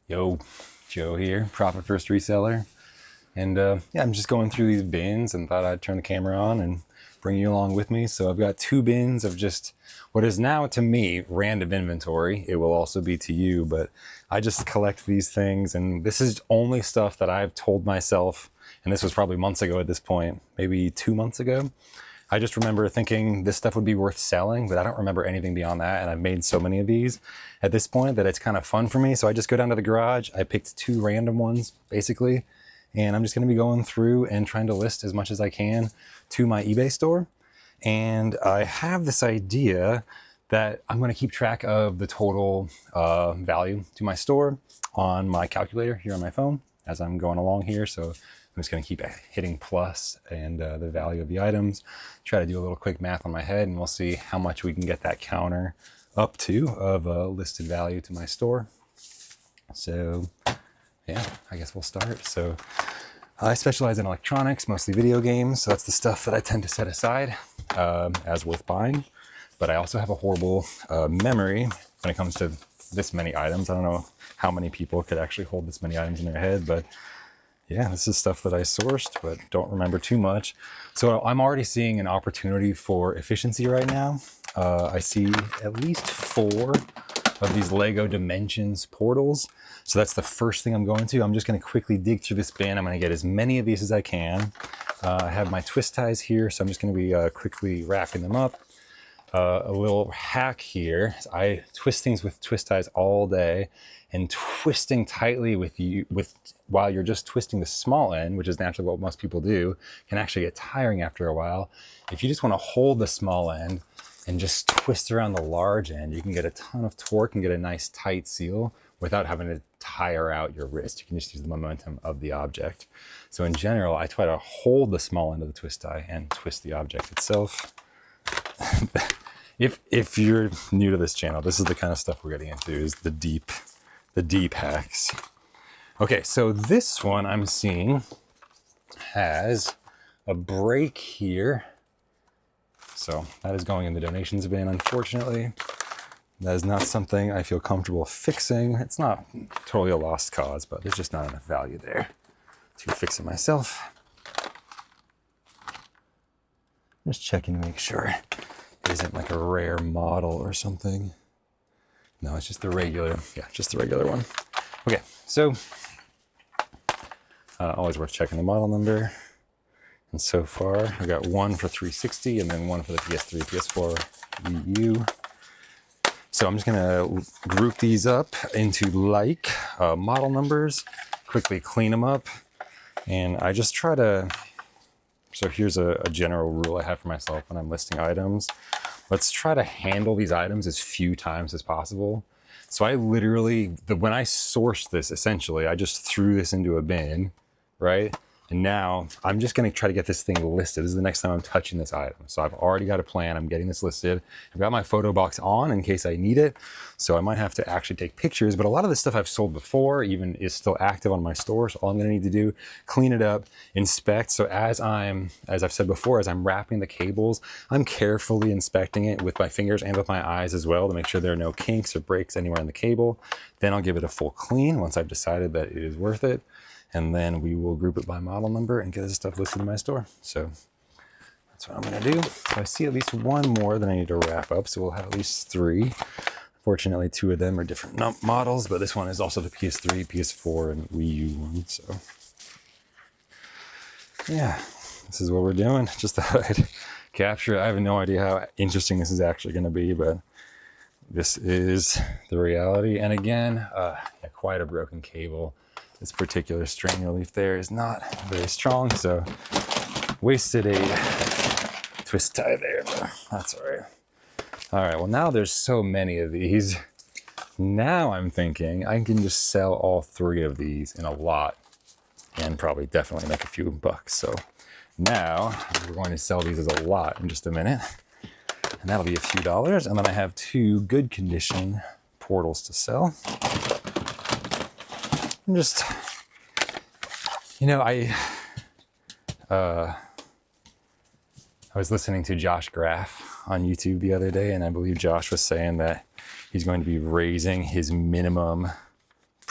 Yo, Joe here, Profit First Reseller. And yeah, I'm just going through these bins and thought I'd turn the camera on and bring you along with me. So I've got two bins of just what is now to me random inventory. It will also be to you, but I just collect these things. And this is only stuff that I've told myself, and this was probably months ago at this point, maybe 2 months ago. I just remember thinking this stuff would be worth selling, but I don't remember anything beyond that. And I've made so many of these at this point that it's kind of fun for me. So I just go down to the garage. I picked two random ones, basically. And I'm just going to be going through and trying to list as much as I can to my eBay store. And I have this idea that I'm going to keep track of the total value to my store on my calculator here on my phone as I'm going along here. So I'm just going to keep hitting plus and the value of the items, try to do a little quick math on my head, and we'll see how much we can get that counter up to of listed value to my store. So yeah, I guess we'll start. So I specialize in electronics, mostly video games. So that's the stuff that I tend to set aside as worth buying. But I also have a horrible memory when it comes to this many items. I don't know how many people could actually hold this many items in their head, but yeah, this is stuff that I sourced, but don't remember too much. So I'm already seeing an opportunity for efficiency right now. I see at least 4 of these Lego Dimensions portals. So that's the first thing I'm going to. I'm just going to quickly dig through this bin. I'm going to get as many of these as I can. I have my twist ties here, so I'm just going to be quickly wrapping them up. A little hack here. I twist things with twist ties all day, and twisting tightly while you're just twisting the small end, which is naturally what most people do, can actually get tiring after a while. If you just want to hold the small end and just twist around the large end, you can get a ton of torque and get a nice tight seal without having to tire out your wrist. You can just use the momentum of the object. So in general, I try to hold the small end of the twist tie and twist the object itself. If you're new to this channel, this is the kind of stuff we're getting into, is the deep hacks. Okay, so this one I'm seeing has a break here. So that is going in the donations bin, unfortunately. That is not something I feel comfortable fixing. It's not totally a lost cause, but there's just not enough value there to fix it myself. Just checking to make sure it isn't like a rare model or something. No, it's just the regular, just the regular one. Okay, so always worth checking the model number. And so far, I got one for 360 and then one for the PS3, PS4, EU. So I'm just gonna group these up into model numbers, quickly clean them up. And I just try to, so here's a general rule I have for myself when I'm listing items. Let's try to handle these items as few times as possible. So I literally, when I sourced this, essentially, I just threw this into a bin, right? And now I'm just going to try to get this thing listed. This is the next time I'm touching this item. So I've already got a plan. I'm getting this listed. I've got my photo box on in case I need it. So I might have to actually take pictures, but a lot of this stuff I've sold before even is still active on my store. So all I'm going to need to do, clean it up, inspect. So as I've said before, as I'm wrapping the cables, I'm carefully inspecting it with my fingers and with my eyes as well to make sure there are no kinks or breaks anywhere in the cable. Then I'll give it a full clean once I've decided that it is worth it. And then we will group it by model number and get this stuff listed in my store. So that's what I'm gonna do. So I see at least one more that I need to wrap up. So we'll have at least 3. Fortunately, 2 of them are different models, but this one is also the PS3, PS4, and Wii U one. So yeah, this is what we're doing. Just thought I'd capture it. I have no idea how interesting this is actually gonna be, but this is the reality. And again, quite a broken cable. This particular strain relief there is not very strong, so wasted a twist tie there, but that's all right. All right, well now there's so many of these. Now I'm thinking I can just sell all 3 of these in a lot and probably definitely make a few bucks. So now we're going to sell these as a lot in just a minute, and that'll be a few dollars. And then I have 2 good condition portals to sell. I'm just, I was listening to Josh Graff on YouTube the other day, and I believe Josh was saying that he's going to be raising his minimum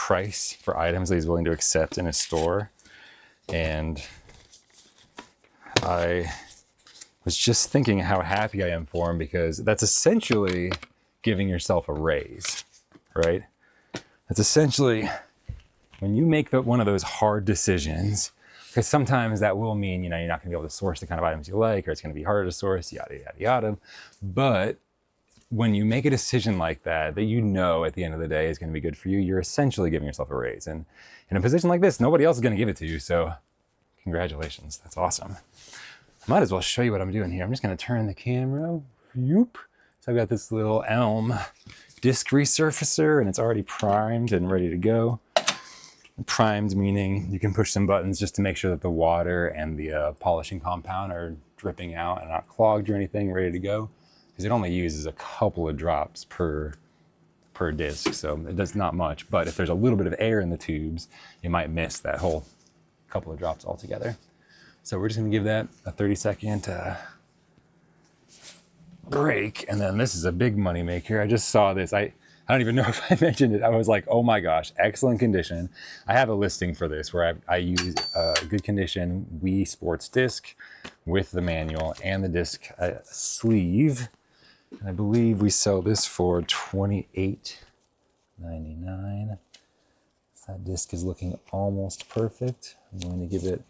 price for items that he's willing to accept in his store. And I was just thinking how happy I am for him, because that's essentially giving yourself a raise, right? That's essentially when you make one of those hard decisions, because sometimes that will mean, you're not gonna be able to source the kind of items you like, or it's gonna be harder to source, yada, yada, yada. But when you make a decision like that at the end of the day is gonna be good for you, you're essentially giving yourself a raise. And in a position like this, nobody else is gonna give it to you. So congratulations, that's awesome. I might as well show you what I'm doing here. I'm just gonna turn the camera. Whoop. So I've got this little Elm disc resurfacer, and it's already primed and ready to go. Primed meaning you can push some buttons just to make sure that the water and the polishing compound are dripping out and not clogged or anything, ready to go. Because it only uses a couple of drops per disc, so it does not much. But if there's a little bit of air in the tubes, you might miss that whole couple of drops altogether. So we're just gonna give that a 30-second break. And then this is a big money maker. I just saw this. I don't even know if I mentioned it. I was like, oh my gosh, excellent condition. I have a listing for this where I use a good condition Wii Sports disc with the manual and the disc sleeve. And I believe we sell this for $28.99. That disc is looking almost perfect. I'm going to give it a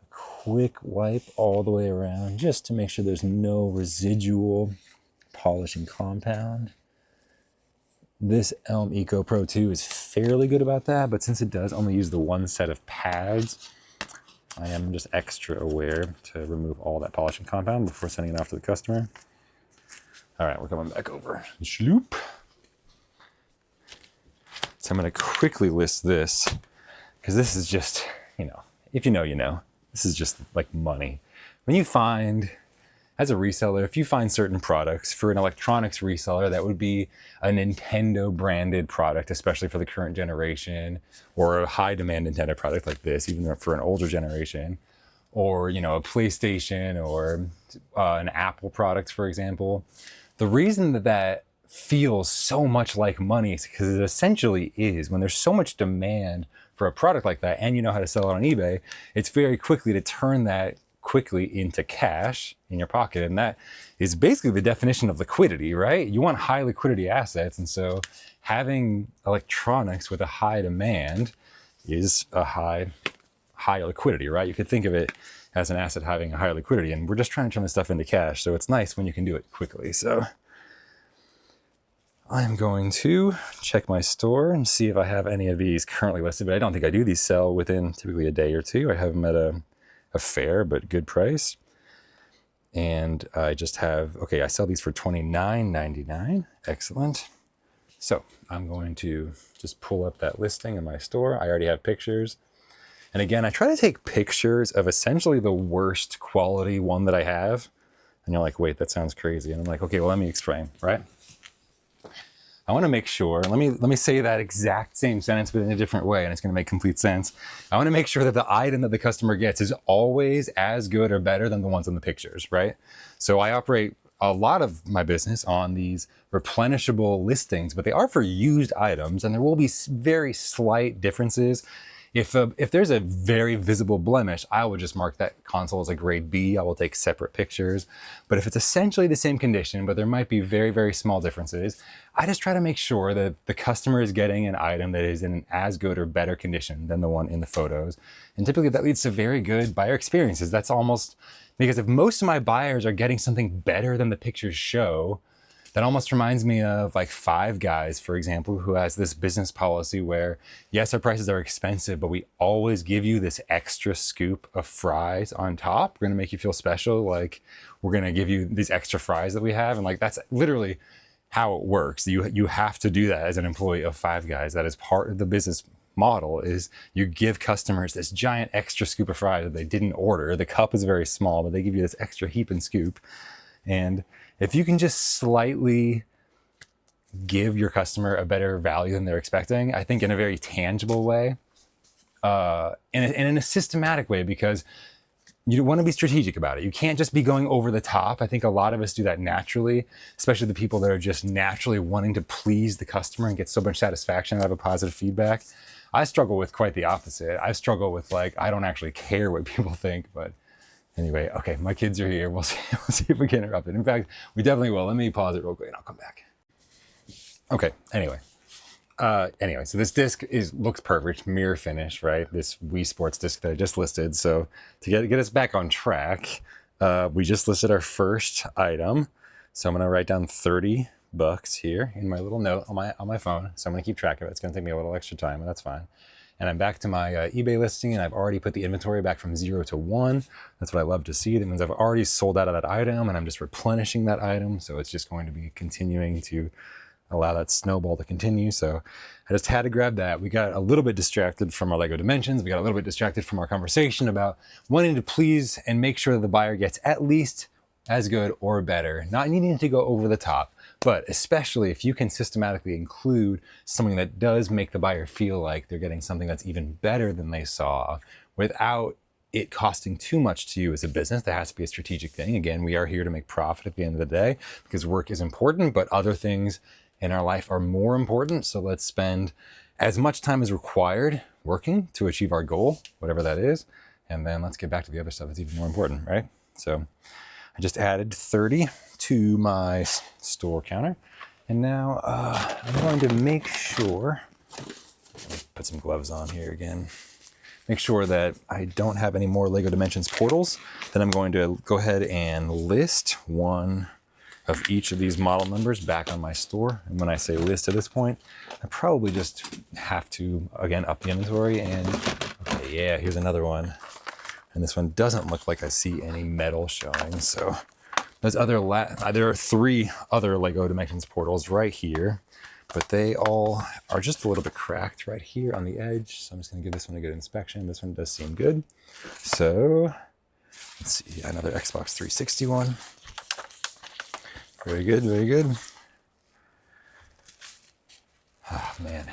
quick wipe all the way around just to make sure there's no residual polishing compound. This Elm Eco Pro 2 is fairly good about that, but since it does only use the one set of pads, I am just extra aware to remove all that polishing compound before sending it off to the customer. All right, we're coming back over. Shloop. So I'm gonna quickly list this, because this is just, if you know, you know. This is just like money. When you find, as a reseller, if you find certain products for an electronics reseller, that would be a Nintendo branded product, especially for the current generation, or a high demand Nintendo product like this, even for an older generation, or, a PlayStation or an Apple product, for example. The reason that feels so much like money is because it essentially is. When there's so much demand for a product like that, and you know how to sell it on eBay, it's very quickly to turn that quickly into cash in your pocket. And that is basically the definition of liquidity, right? You want high liquidity assets. And so having electronics with a high demand is a high liquidity, right? You could think of it as an asset having a higher liquidity, and we're just trying to turn this stuff into cash. So it's nice when you can do it quickly. So I'm going to check my store and see if I have any of these currently listed, but I don't think I do. These sell within typically a day or two. I have them at a fair but good price. And I just have, I sell these for $29.99. Excellent. So I'm going to just pull up that listing in my store. I already have pictures. And again, I try to take pictures of essentially the worst quality one that I have. And you're like, wait, that sounds crazy. And I'm like, okay, well, let me explain, right? I want to make sure, let me say that exact same sentence, but in a different way, and it's going to make complete sense. I want to make sure that the item that the customer gets is always as good or better than the ones in the pictures, right? So I operate a lot of my business on these replenishable listings, but they are for used items, and there will be very slight differences. If there's a very visible blemish, I will just mark that console as a grade B. I will take separate pictures. But if it's essentially the same condition, but there might be very, very small differences, I just try to make sure that the customer is getting an item that is in as good or better condition than the one in the photos. And typically that leads to very good buyer experiences. That's almost, because if most of my buyers are getting something better than the pictures show, that almost reminds me of like Five Guys, for example, who has this business policy where, yes, our prices are expensive, but we always give you this extra scoop of fries on top. We're gonna make you feel special. Like, we're gonna give you these extra fries that we have. And like, that's literally how it works. You have to do that as an employee of Five Guys. That is part of the business model, is you give customers this giant extra scoop of fries that they didn't order. The cup is very small, but they give you this extra heap and scoop. And if you can just slightly give your customer a better value than they're expecting, I think in a very tangible way, and in a systematic way, because you want to be strategic about it. You can't just be going over the top. I think a lot of us do that naturally, especially the people that are just naturally wanting to please the customer and get so much satisfaction out of a positive feedback. I struggle with quite the opposite. I struggle with like, I don't actually care what people think, but anyway, okay, my kids are here. We'll see if we get interrupted. In fact, we definitely will. Let me pause it real quick and I'll come back. Okay, anyway, so this disc looks perfect, mirror finish, right? This Wii Sports disc that I just listed. So to get us back on track, we just listed our first item. So I'm gonna write down $30 here in my little note on my phone. So I'm gonna keep track of it. It's gonna take me a little extra time, but that's fine. And I'm back to my eBay listing, and I've already put the inventory back from 0 to 1. That's what I love to see. That means I've already sold out of that item, and I'm just replenishing that item. So it's just going to be continuing to allow that snowball to continue. So I just had to grab that. We got a little bit distracted from our LEGO Dimensions. We got a little bit distracted from our conversation about wanting to please and make sure that the buyer gets at least as good or better, not needing to go over the top, but especially if you can systematically include something that does make the buyer feel like they're getting something that's even better than they saw without it costing too much to you as a business. That has to be a strategic thing. Again, we are here to make profit at the end of the day because work is important, but other things in our life are more important. So let's spend as much time as required working to achieve our goal, whatever that is. And then let's get back to the other stuff that's even more important, right? So I just added 30 to my store counter. And now I'm going to make sure, put some gloves on here again, make sure that I don't have any more LEGO Dimensions portals. Then I'm going to go ahead and list one of each of these model numbers back on my store. And when I say list at this point, I probably just have to, again, up the inventory and, okay, yeah, here's another one. And this one doesn't look like I see any metal showing. So there's there are 3 other LEGO Dimensions portals right here, but they all are just a little bit cracked right here on the edge. So I'm just gonna give this one a good inspection. This one does seem good. So let's see, another Xbox 360 one. Very good, very good. Oh man,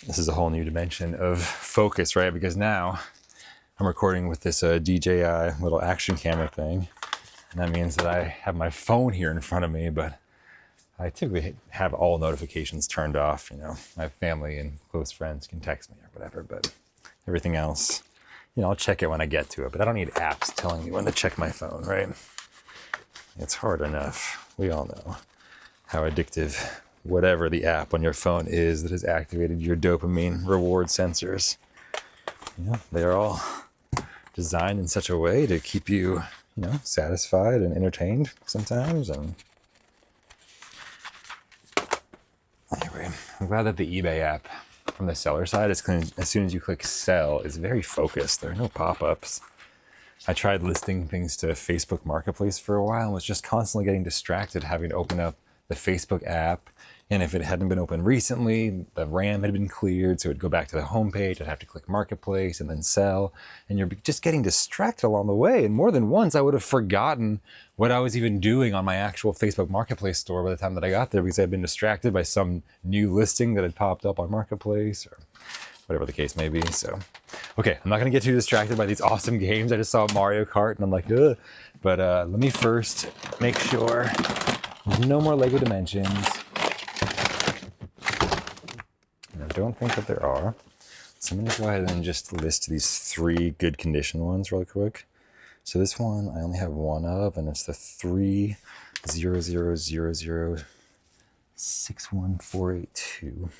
this is a whole new dimension of focus, right? Because now I'm recording with this DJI little action camera thing. And that means that I have my phone here in front of me, but I typically have all notifications turned off. You know, my family and close friends can text me or whatever, but everything else, you know, I'll check it when I get to it, but I don't need apps telling me when to check my phone, right? It's hard enough. We all know how addictive whatever the app on your phone is that has activated your dopamine reward sensors. You know, they're all designed in such a way to keep you, you know, satisfied and entertained sometimes. And anyway, I'm glad that the eBay app from the seller side, as soon as you click sell, is very focused. There are no pop-ups. I tried listing things to Facebook Marketplace for a while and was just constantly getting distracted having to open up the Facebook app. And if it hadn't been open recently, the RAM had been cleared, so it'd go back to the homepage. I'd have to click Marketplace and then sell. And you're just getting distracted along the way. And more than once, I would have forgotten what I was even doing on my actual Facebook Marketplace store by the time that I got there because I'd been distracted by some new listing that had popped up on Marketplace or whatever the case may be. So, okay, I'm not gonna get too distracted by these awesome games. I just saw Mario Kart and I'm like, ugh. But let me first make sure there's no more LEGO Dimensions. And I don't think that there are. So I'm gonna go ahead and just list these 3 good condition ones real quick. So this one I only have one of, and it's the 30000061482.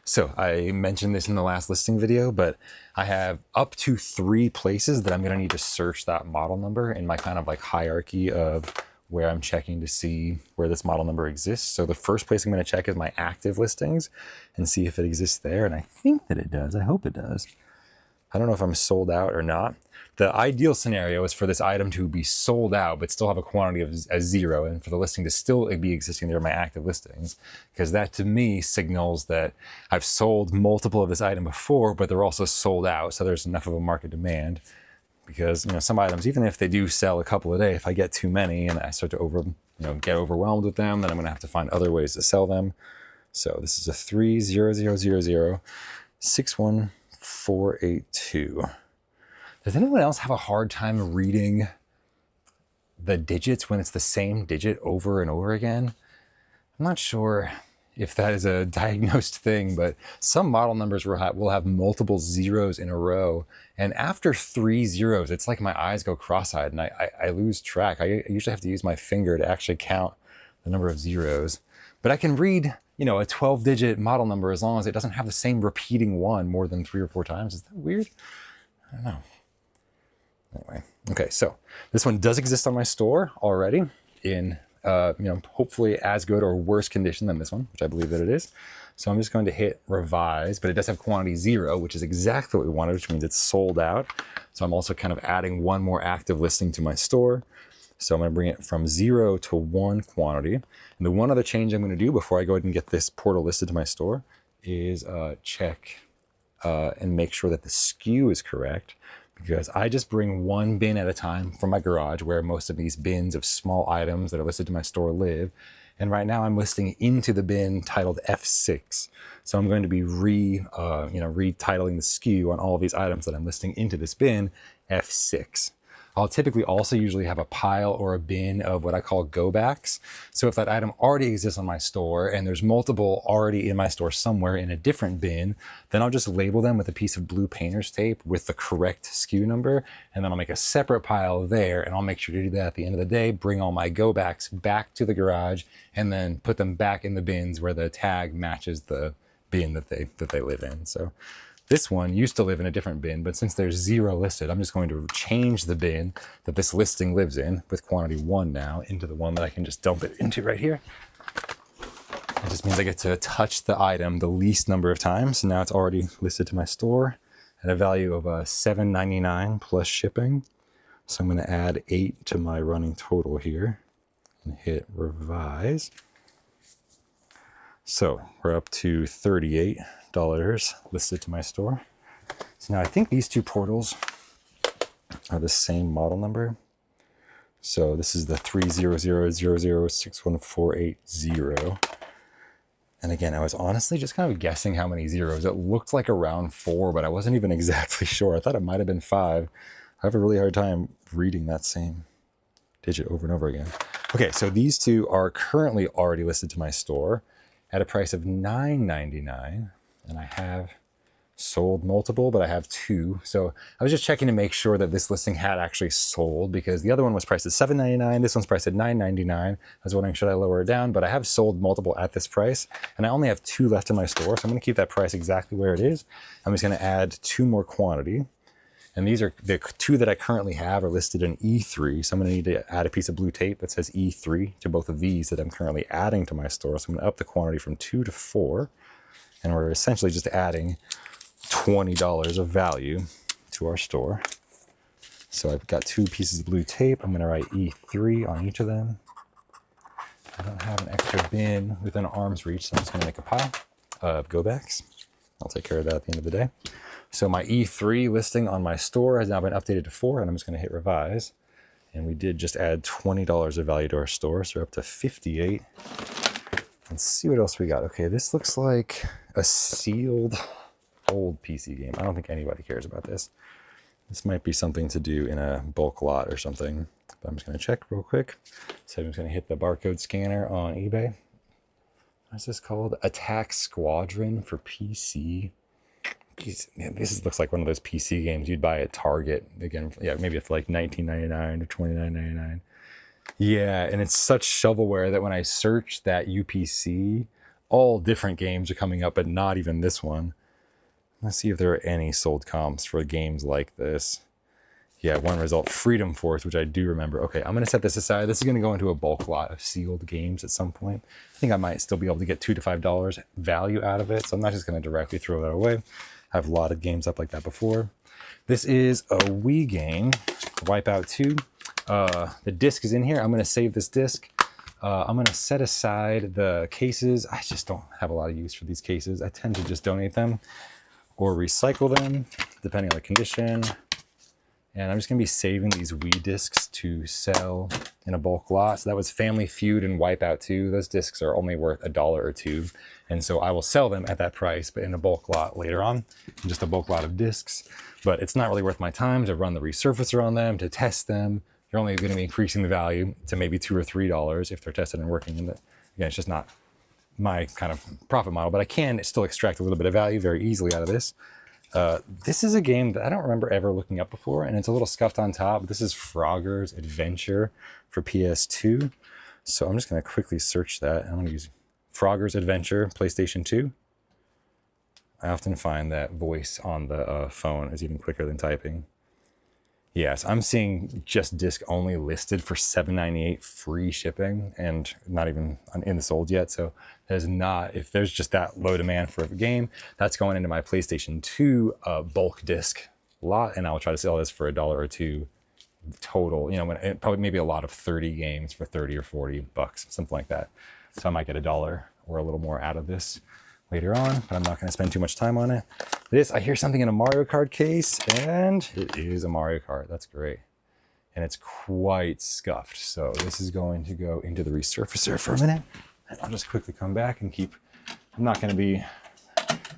So I mentioned this in the last listing video, but I have up to 3 places that I'm gonna need to search that model number in my kind of like hierarchy of where I'm checking to see where this model number exists. So the first place I'm gonna check is my active listings and see if it exists there. And I think that it does, I hope it does. I don't know if I'm sold out or not. The ideal scenario is for this item to be sold out, but still have a quantity of as 0, and for the listing to still be existing there in my active listings, because that to me signals that I've sold multiple of this item before, but they're also sold out, so there's enough of a market demand. Because, you know, some items, even if they do sell a couple a day, if I get too many and I start to get overwhelmed with them, then I'm gonna have to find other ways to sell them. So this is a 30000061482. Does anyone else have a hard time reading the digits when it's the same digit over and over again? I'm not sure if that is a diagnosed thing, but some model numbers will have multiple zeros in a row. And after 3 zeros, it's like my eyes go cross-eyed and I lose track. I usually have to use my finger to actually count the number of zeros. But I can read, a 12-digit model number as long as it doesn't have the same repeating one more than 3 or 4 times. Is that weird? I don't know. Anyway, okay, so this one does exist on my store already in, hopefully as good or worse condition than this one, which I believe that it is. So I'm just going to hit revise, but it does have quantity 0, which is exactly what we wanted, which means it's sold out. So I'm also kind of adding one more active listing to my store. So I'm going to bring it from 0 to 1 quantity. And the one other change I'm going to do before I go ahead and get this portal listed to my store is check and make sure that the SKU is correct, because I just bring one bin at a time from my garage where most of these bins of small items that are listed to my store live. And right now I'm listing into the bin titled F6. So I'm going to be retitling the SKU on all of these items that I'm listing into this bin F6. I'll typically also usually have a pile or a bin of what I call go backs. So if that item already exists on my store and there's multiple already in my store somewhere in a different bin, then I'll just label them with a piece of blue painter's tape with the correct SKU number. And then I'll make a separate pile there, and I'll make sure to do that at the end of the day, bring all my go backs back to the garage and then put them back in the bins where the tag matches the bin that they live in. So this one used to live in a different bin, but since there's 0 listed, I'm just going to change the bin that this listing lives in with quantity 1 now into the one that I can just dump it into right here. It just means I get to touch the item the least number of times. So now it's already listed to my store at a value of $7.99 plus shipping. So I'm going to add 8 to my running total here and hit revise. So we're up to $38 listed to my store. So now I think these two portals are the same model number. So this is the 30000614880. And again, I was honestly just kind of guessing how many zeros. It looked like around 4, but I wasn't even exactly sure. I thought it might have been 5. I have a really hard time reading that same digit over and over again. Okay, so these two are currently already listed to my store at a price of $9.99. And I have sold multiple, but I have 2. So I was just checking to make sure that this listing had actually sold, because the other one was priced at $7.99. This one's priced at $9.99. I was wondering, should I lower it down? But I have sold multiple at this price, and I only have 2 left in my store. So I'm going to keep that price exactly where it is. I'm just going to add 2 more quantity. And these are the 2 that I currently have are listed in E3. So I'm going to need to add a piece of blue tape that says E3 to both of these that I'm currently adding to my store. So I'm going to up the quantity from 2 to 4. And we're essentially just adding $20 of value to our store. So I've got 2 pieces of blue tape. I'm going to write E3 on each of them. I don't have an extra bin within arm's reach, so I'm just going to make a pile of go backs. I'll take care of that at the end of the day. So my E3 listing on my store has now been updated to 4, and I'm just going to hit revise. And we did just add $20 of value to our store, so we're up to 58. Let's see what else we got. Okay, this looks like a sealed old PC game. I don't think anybody cares about this. This might be something to do in a bulk lot or something. But I'm just going to check real quick. So I'm just going to hit the barcode scanner on eBay. What's this called? Attack Squadron for PC. Man, this looks like one of those PC games you'd buy at Target. Again, yeah, maybe it's like $19.99 or $29.99. Yeah, and it's such shovelware that when I search that UPC, all different games are coming up, but not even this one. Let's see if there are any sold comps for games like this. Yeah, one result, Freedom Force, which I do remember. Okay, I'm going to set this aside. This is going to go into a bulk lot of sealed games at some point. I think I might still be able to get $2 to $5 value out of it, so I'm not just going to directly throw that away. I've lotted games up like that before. This is a Wii game, Wipeout 2. The disc is in here. I'm going to save this disc. I'm going to set aside the cases. I just don't have a lot of use for these cases. I tend to just donate them or recycle them, depending on the condition. And I'm just going to be saving these Wii discs to sell in a bulk lot. So that was Family Feud and Wipeout 2. Those discs are only worth $1 or $2. And so I will sell them at that price, but in a bulk lot later on, just a bulk lot of discs. But it's not really worth my time to run the resurfacer on them, to test them. You're only going to be increasing the value to maybe $2 or $3 if they're tested and working. And again, it's just not my kind of profit model, but I can still extract a little bit of value very easily out of this. This is a game that I don't remember ever looking up before, and it's a little scuffed on top. This is Frogger's Adventure for PS2. So I'm just going to quickly search that. I'm going to use Frogger's Adventure, PlayStation 2. I often find that voice on the phone is even quicker than typing. Yes, I'm seeing just disc only listed for $7.98 free shipping and not even in the sold yet. So there's not, if there's just that low demand for a game, that's going into my PlayStation 2 bulk disc lot. And I'll try to sell this for $1 or $2 total, you know, probably maybe a lot of 30 games for 30 or 40 bucks, something like that. So I might get $1 or a little more out of this later on, but I'm not going to spend too much time on it. I hear something in a Mario Kart case, and it is a Mario Kart. That's great. And it's quite scuffed. So this is going to go into the resurfacer for a minute. And I'll just quickly come back and I'm not going to be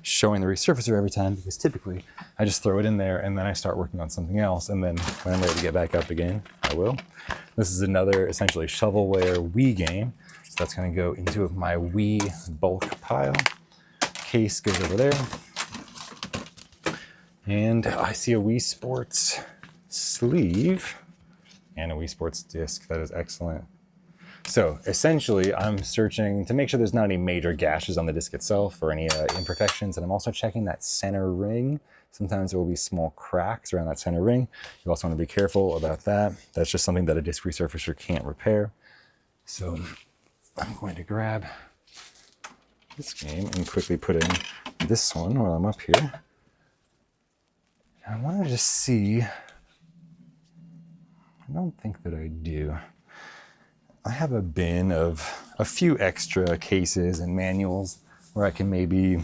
showing the resurfacer every time, because typically I just throw it in there and then I start working on something else. And then when I'm ready to get back up again, I will. This is another essentially shovelware Wii game. So that's going to go into my Wii bulk pile. Case goes over there. And I see a Wii Sports sleeve and a Wii Sports disc. That is excellent. So essentially, I'm searching to make sure there's not any major gashes on the disc itself or any imperfections. And I'm also checking that center ring. Sometimes there will be small cracks around that center ring. You also want to be careful about that. That's just something that a disc resurfacer can't repair. So I'm going to grab this game and quickly put in this one while I'm up here. I want to just see. I don't think that I do. I have a bin of a few extra cases and manuals where I can maybe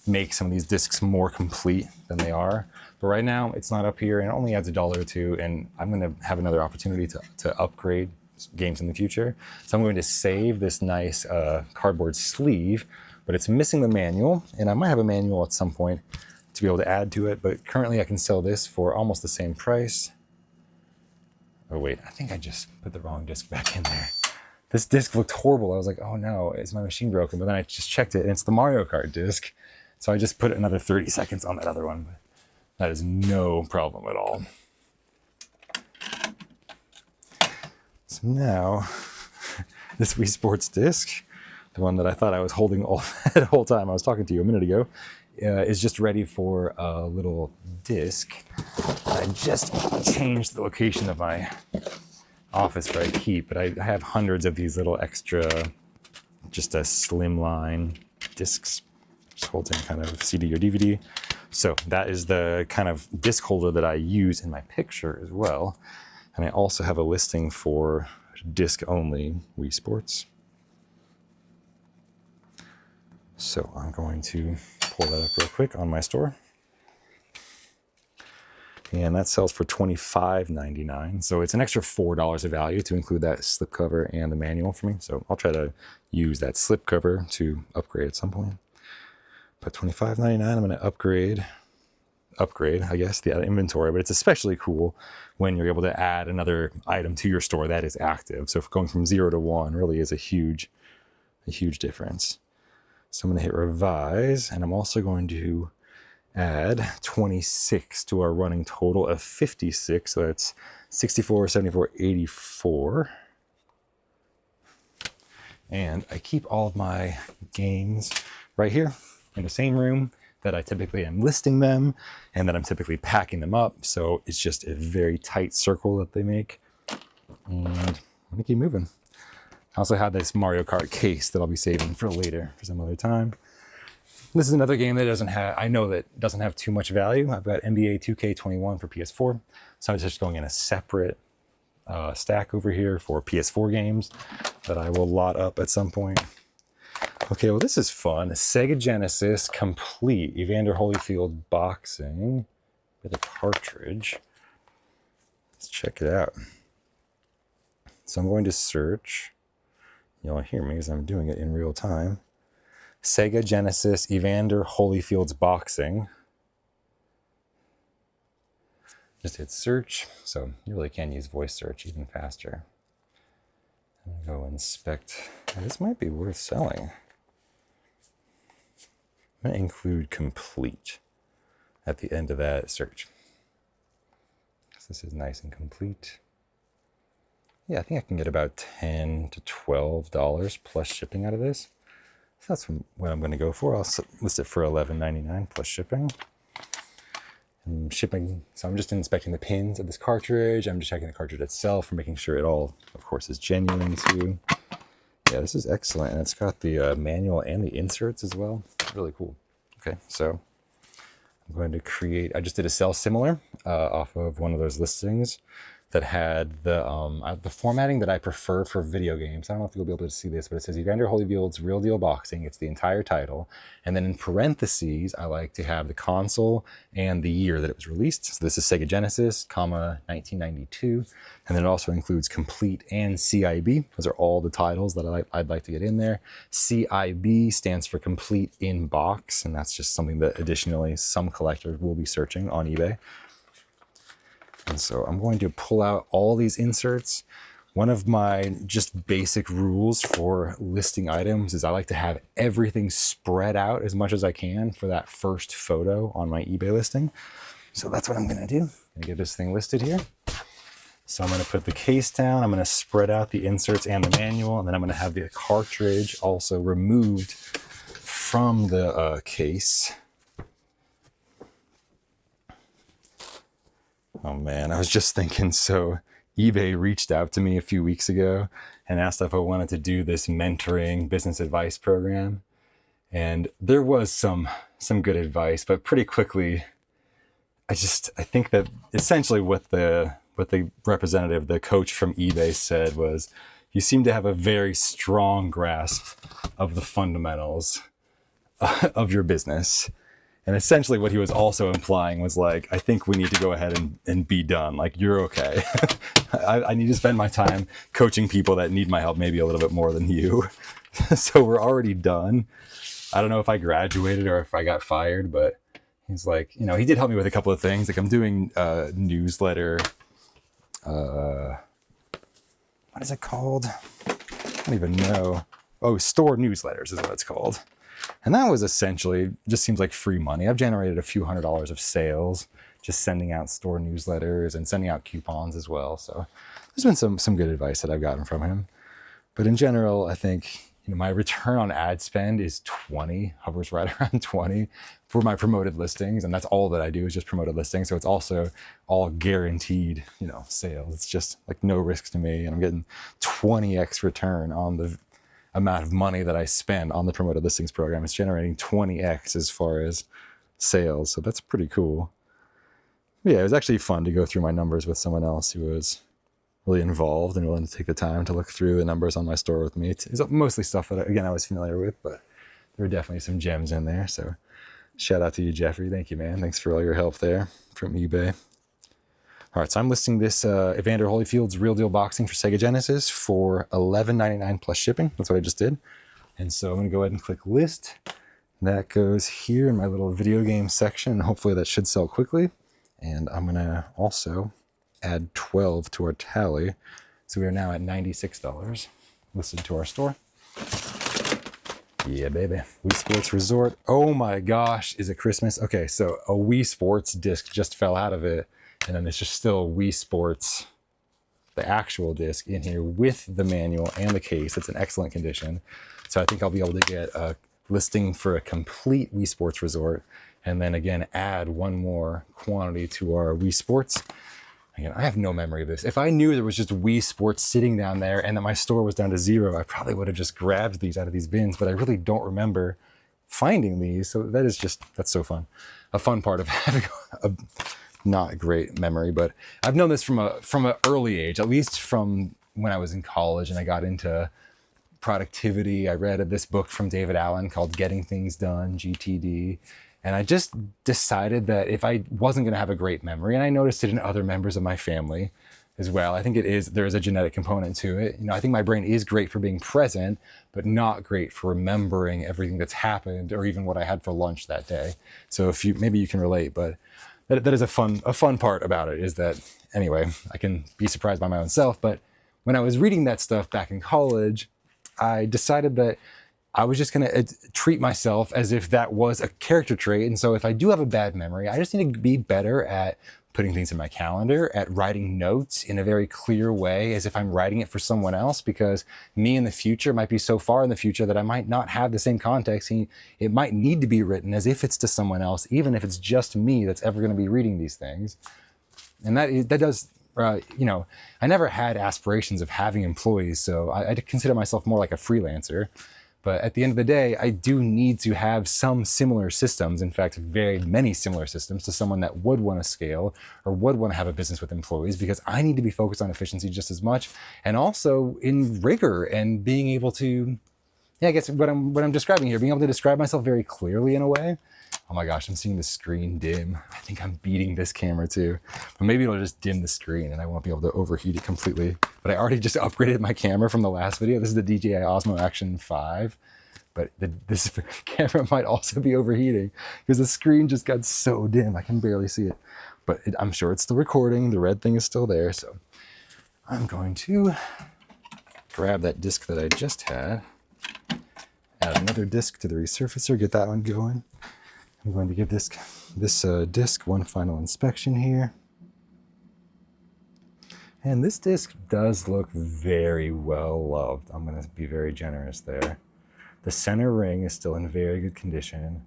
make some of these discs more complete than they are. But right now it's not up here and it only adds $1 or $2, and I'm going to have another opportunity to upgrade games in the future. So I'm going to save this nice cardboard sleeve, but it's missing the manual, and I might have a manual at some point to be able to add to it, but currently I can sell this for almost the same price. Oh wait, I think I just put the wrong disc back in there. This disc looked horrible. I was like, oh no, is my machine broken? But then I just checked it and it's the Mario Kart disc. So I just put another 30 seconds on that other one. But that is no problem at all. So now, this Wii Sports disc, the one that I thought I was holding the whole time I was talking to you a minute ago, is just ready for a little disc. I just changed the location of my office where I keep, but I have hundreds of these little extra, just a slimline discs, just holds in kind of CD or DVD. So that is the kind of disc holder that I use in my picture as well. And I also have a listing for disc only Wii Sports. So I'm going to pull that up real quick on my store. And that sells for $25.99. So it's an extra $4 of value to include that slipcover and the manual for me. So I'll try to use that slipcover to upgrade at some point. But $25.99, I'm going to upgrade, I guess, the inventory. But it's especially cool when you're able to add another item to your store that is active. So going from 0 to 1 really is a huge difference. So I'm going to hit revise, and I'm also going to add 26 to our running total of 56. So that's 64, 74, 84. And I keep all of my games right here in the same room that I typically am listing them and that I'm typically packing them up. So it's just a very tight circle that they make. And I'm going to keep moving. I also have this Mario Kart case that I'll be saving for later, for some other time. This is another game that doesn't have too much value. I've got NBA 2K21 for PS4. So I'm just going in a separate stack over here for PS4 games that I will lot up at some point. Okay, well this is fun. Sega Genesis Complete Evander Holyfield Boxing with a cartridge. Let's check it out. So I'm going to search. You'll hear me as I'm doing it in real time. Sega Genesis Evander Holyfield's boxing. Just hit search. So you really can use voice search even faster. I'm gonna go inspect. This might be worth selling. I'm gonna include complete at the end of that search. This is nice and complete. Yeah, I think I can get about $10 to $12 plus shipping out of this. So that's what I'm going to go for. I'll list it for $11.99 plus shipping. And shipping. So I'm just inspecting the pins of this cartridge. I'm just checking the cartridge itself for making sure it all, of course, is genuine too. Yeah, this is excellent, and it's got the manual and the inserts as well. Really cool. Okay, so I'm going to create. I just did a sell similar off of one of those listings that had the formatting that I prefer for video games. I don't know if you'll be able to see this, but it says Evander Holyfield's Real Deal Boxing. It's the entire title. And then in parentheses, I like to have the console and the year that it was released. So this is Sega Genesis, 1992. And then it also includes Complete and CIB. Those are all the titles that I'd like to get in there. CIB stands for Complete in Box, and that's just something that additionally some collectors will be searching on eBay. And so I'm going to pull out all these inserts. One of my just basic rules for listing items is I like to have everything spread out as much as I can for that first photo on my eBay listing. So that's what I'm going to do. I'm going to get this thing listed here. So I'm going to put the case down. I'm going to spread out the inserts and the manual, and then I'm going to have the cartridge also removed from the case. Oh man, I was just thinking, so eBay reached out to me a few weeks ago and asked if I wanted to do this mentoring business advice program. And there was some good advice, but pretty quickly, I think that essentially what the representative, the coach from eBay said was, you seem to have a very strong grasp of the fundamentals of your business. And essentially what he was also implying was like, I think we need to go ahead and be done. Like, you're okay. I need to spend my time coaching people that need my help maybe a little bit more than you. So we're already done. I don't know if I graduated or if I got fired, but he's like, he did help me with a couple of things. Like I'm doing a newsletter. What is it called? I don't even know. Oh, store newsletters is what it's called. And that was essentially, just seems like free money. I've generated a few $100s of sales just sending out store newsletters and sending out coupons as well. So there's been some good advice that I've gotten from him. But in general, I think my return on ad spend is 20, hovers right around 20 for my promoted listings. And that's all that I do is just promoted listings. So it's also all guaranteed, sales. It's just like no risk to me. And I'm getting 20x return on the amount of money that I spend on the promoted listings program. It's generating 20x as far as sales. So that's pretty cool. Yeah, it was actually fun to go through my numbers with someone else who was really involved and willing to take the time to look through the numbers on my store with me. It's mostly stuff that, I was familiar with, but there were definitely some gems in there. So shout out to you, Jeffrey. Thank you, man. Thanks for all your help there from eBay. All right, so I'm listing this Evander Holyfield's Real Deal Boxing for Sega Genesis for $11.99 plus shipping. That's what I just did. And so I'm going to go ahead and click list. That goes here in my little video game section, and hopefully that should sell quickly. And I'm going to also add 12 to our tally. So we are now at $96 listed to our store. Yeah, baby. Wii Sports Resort. Oh my gosh, is it Christmas? Okay, so a Wii Sports disc just fell out of it. And then there's just still Wii Sports, the actual disc in here with the manual and the case. It's in excellent condition. So I think I'll be able to get a listing for a complete Wii Sports Resort. And then again, add one more quantity to our Wii Sports. Again, I have no memory of this. If I knew there was just Wii Sports sitting down there and that my store was down to 0, I probably would have just grabbed these out of these bins, but I really don't remember finding these. So that's so fun. A fun part of having a not great memory, but I've known this from an early age, at least from when I was in college and I got into productivity. I read this book from David Allen called Getting Things Done, GTD. And I just decided that if I wasn't going to have a great memory, and I noticed it in other members of my family, as well. I think there is a genetic component to it. I think my brain is great for being present, but not great for remembering everything that's happened or even what I had for lunch that day. So maybe you can relate, but that is a fun part about it, is that, anyway, I can be surprised by my own self. But when I was reading that stuff back in college, I decided that I was just going to treat myself as if that was a character trait. And so if I do have a bad memory, I just need to be better at putting things in my calendar, at writing notes in a very clear way, as if I'm writing it for someone else, because me in the future might be so far in the future that I might not have the same context. It might need to be written as if it's to someone else, even if it's just me that's ever going to be reading these things. And that does, I never had aspirations of having employees, so I consider myself more like a freelancer. But at the end of the day, I do need to have some similar systems, in fact, very many similar systems to someone that would want to scale or would want to have a business with employees, because I need to be focused on efficiency just as much, and also in rigor and being able to, I guess what I'm describing here, being able to describe myself very clearly in a way. Oh my gosh, I'm seeing the screen dim. I think I'm beating this camera too. But maybe it'll just dim the screen and I won't be able to overheat it completely. But I already just upgraded my camera from the last video. This is the DJI Osmo Action 5. But this camera might also be overheating because the screen just got so dim. I can barely see it. But I'm sure it's still recording. The red thing is still there. So I'm going to grab that disc that I just had. Add another disc to the resurfacer. Get that one going. I'm going to give this disc one final inspection here. And this disc does look very well loved. I'm going to be very generous there. The center ring is still in very good condition.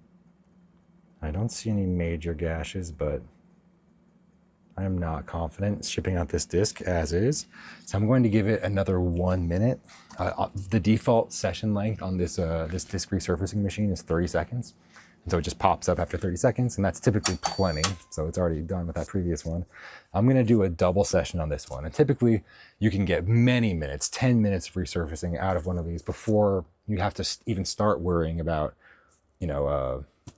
I don't see any major gashes, but I am not confident shipping out this disc as is. So I'm going to give it another 1 minute. The default session length on this disc resurfacing machine is 30 seconds. And so it just pops up after 30 seconds, and that's typically plenty. So it's already done with that previous one. I'm gonna do a double session on this one. And typically you can get many minutes, 10 minutes of resurfacing out of one of these before you have to even start worrying about,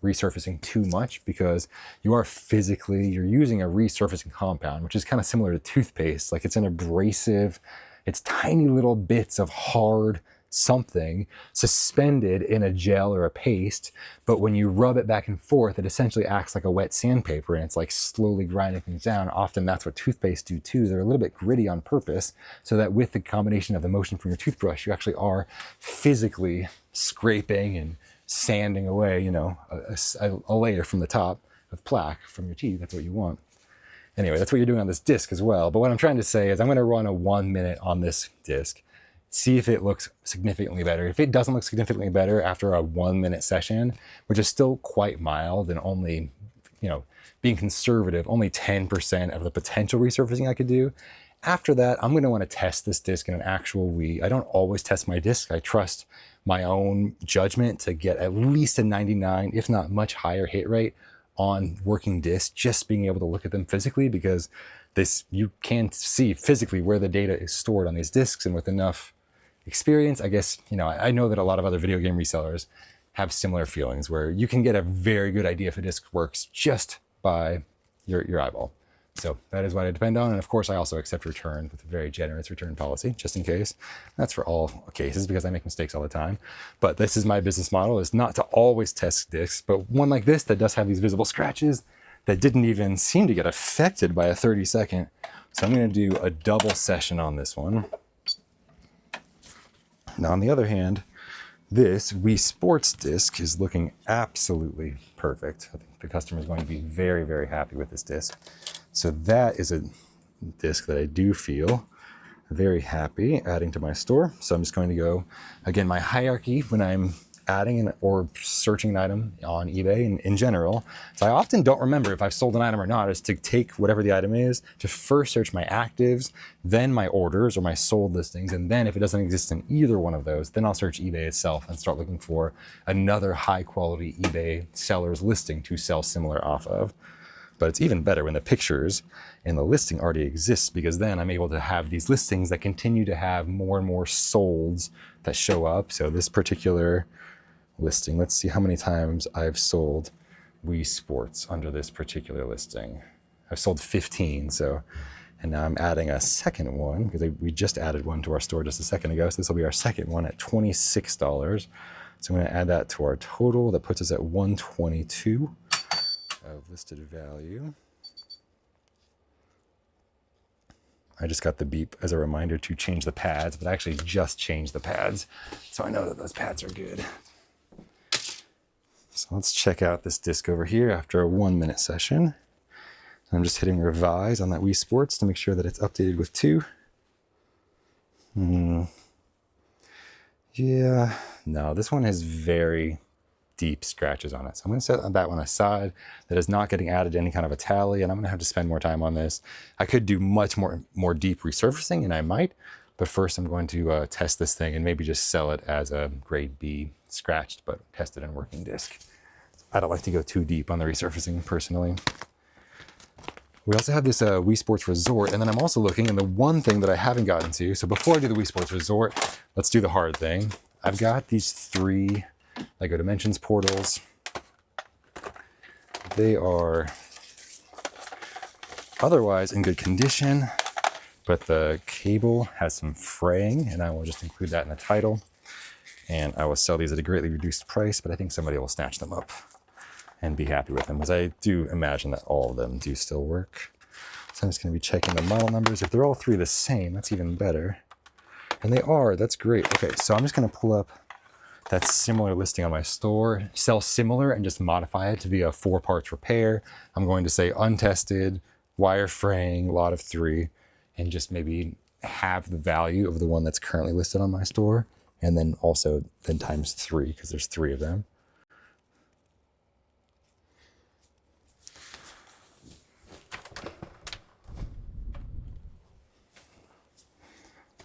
resurfacing too much, because you're using a resurfacing compound, which is kind of similar to toothpaste. Like, it's an abrasive, it's tiny little bits of hard something suspended in a gel or a paste, but when you rub it back and forth, it essentially acts like a wet sandpaper, and it's like slowly grinding things down. Often that's what toothpaste do too. They're a little bit gritty on purpose, so that with the combination of the motion from your toothbrush, you actually are physically scraping and sanding away, a layer from the top of plaque from your teeth. That's what you want. Anyway, that's what you're doing on this disc as well. But what I'm trying to say is I'm going to run a 1 minute on this disc, see if it looks significantly better. If it doesn't look significantly better after a 1 minute session, which is still quite mild and only, being conservative, only 10% of the potential resurfacing I could do, after that, I'm going to want to test this disc in an actual Wii. I don't always test my disc. I trust my own judgment to get at least a 99, if not much higher hit rate on working discs, just being able to look at them physically, because you can see physically where the data is stored on these discs. And with enough experience, I guess, I know that a lot of other video game resellers have similar feelings where you can get a very good idea if a disc works just by your eyeball. So that is what I depend on. And of course, I also accept returns with a very generous return policy, just in case. That's for all cases, because I make mistakes all the time. But this is my business model, is not to always test discs, but one like this that does have these visible scratches that didn't even seem to get affected by a 30-second. So I'm going to do a double session on this one. Now, on the other hand, this Wii Sports disc is looking absolutely perfect. I think the customer is going to be very, very happy with this disc. So that is a disc that I do feel very happy adding to my store. So I'm just going to go, again, my hierarchy when I'm adding or searching an item on eBay and in general. So I often don't remember if I've sold an item or not, is to take whatever the item is, to first search my actives, then my orders or my sold listings. And then if it doesn't exist in either one of those, then I'll search eBay itself and start looking for another high quality eBay seller's listing to sell similar off of. But it's even better when the pictures and the listing already exists, because then I'm able to have these listings that continue to have more and more solds that show up. So this particular listing, let's see how many times I've sold Wii Sports under this particular listing. I've sold 15. So And now I'm adding a second one because we just added one to our store just a second ago. So this will be our second one at $26. So I'm going to add that to our total. That puts us at 122 of listed value. I just got the beep as a reminder to change the pads, but I actually just changed the pads. So I know that those pads are good. So let's check out this disc over here after a 1 minute session. I'm just hitting revise on that Wii Sports to make sure that it's updated with 2. Yeah, no, this one has very deep scratches on it. So I'm going to set that one aside. That is not getting added to any kind of a tally, and I'm going to have to spend more time on this. I could do much more deep resurfacing, and I might, but first I'm going to test this thing and maybe just sell it as a grade B scratched, but tested and working disc. I don't like to go too deep on the resurfacing personally. We also have this Wii Sports Resort, and then I'm also looking, and the one thing that I haven't gotten to, so before I do the Wii Sports Resort, let's do the hard thing. I've got these 3 LEGO Dimensions portals. They are otherwise in good condition, but the cable has some fraying, and I will just include that in the title. And I will sell these at a greatly reduced price, but I think somebody will snatch them up and be happy with them, because I do imagine that all of them do still work. So I'm just going to be checking the model numbers. If they're all 3 the same, that's even better. And they are, that's great. Okay, so I'm just going to pull up that similar listing on my store, sell similar, and just modify it to be a 4 parts repair. I'm going to say untested, wire fraying, lot of 3, and just maybe have the value of the one that's currently listed on my store, and then also then times 3, because there's 3 of them.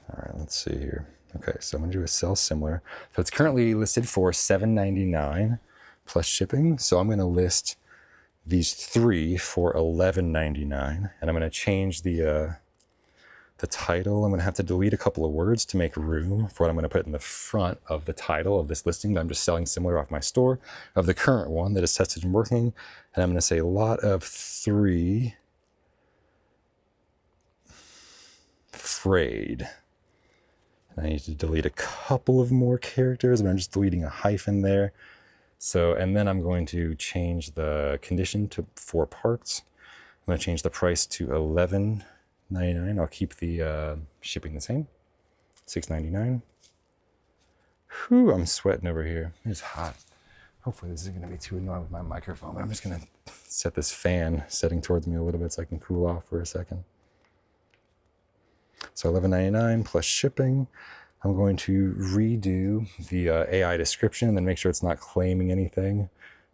All right, let's see here. Okay, so I'm gonna do a sell similar. So it's currently listed for $7.99 plus shipping. So I'm gonna list these 3 for $11.99, and I'm gonna change the title. I'm gonna have to delete a couple of words to make room for what I'm gonna put in the front of the title of this listing that I'm just selling similar off my store of the current one that is tested and working. And I'm gonna say lot of 3 frayed. I need to delete a couple of more characters, but I'm just deleting a hyphen there. So, and then I'm going to change the condition to 4 parts. I'm going to change the price to $11.99. I'll keep the shipping the same, $6.99. Whew, I'm sweating over here. It's hot. Hopefully this isn't going to be too annoying with my microphone, but I'm just going to set this fan setting towards me a little bit so I can cool off for a second. So $11.99 plus shipping. I'm going to redo the AI description and then make sure it's not claiming anything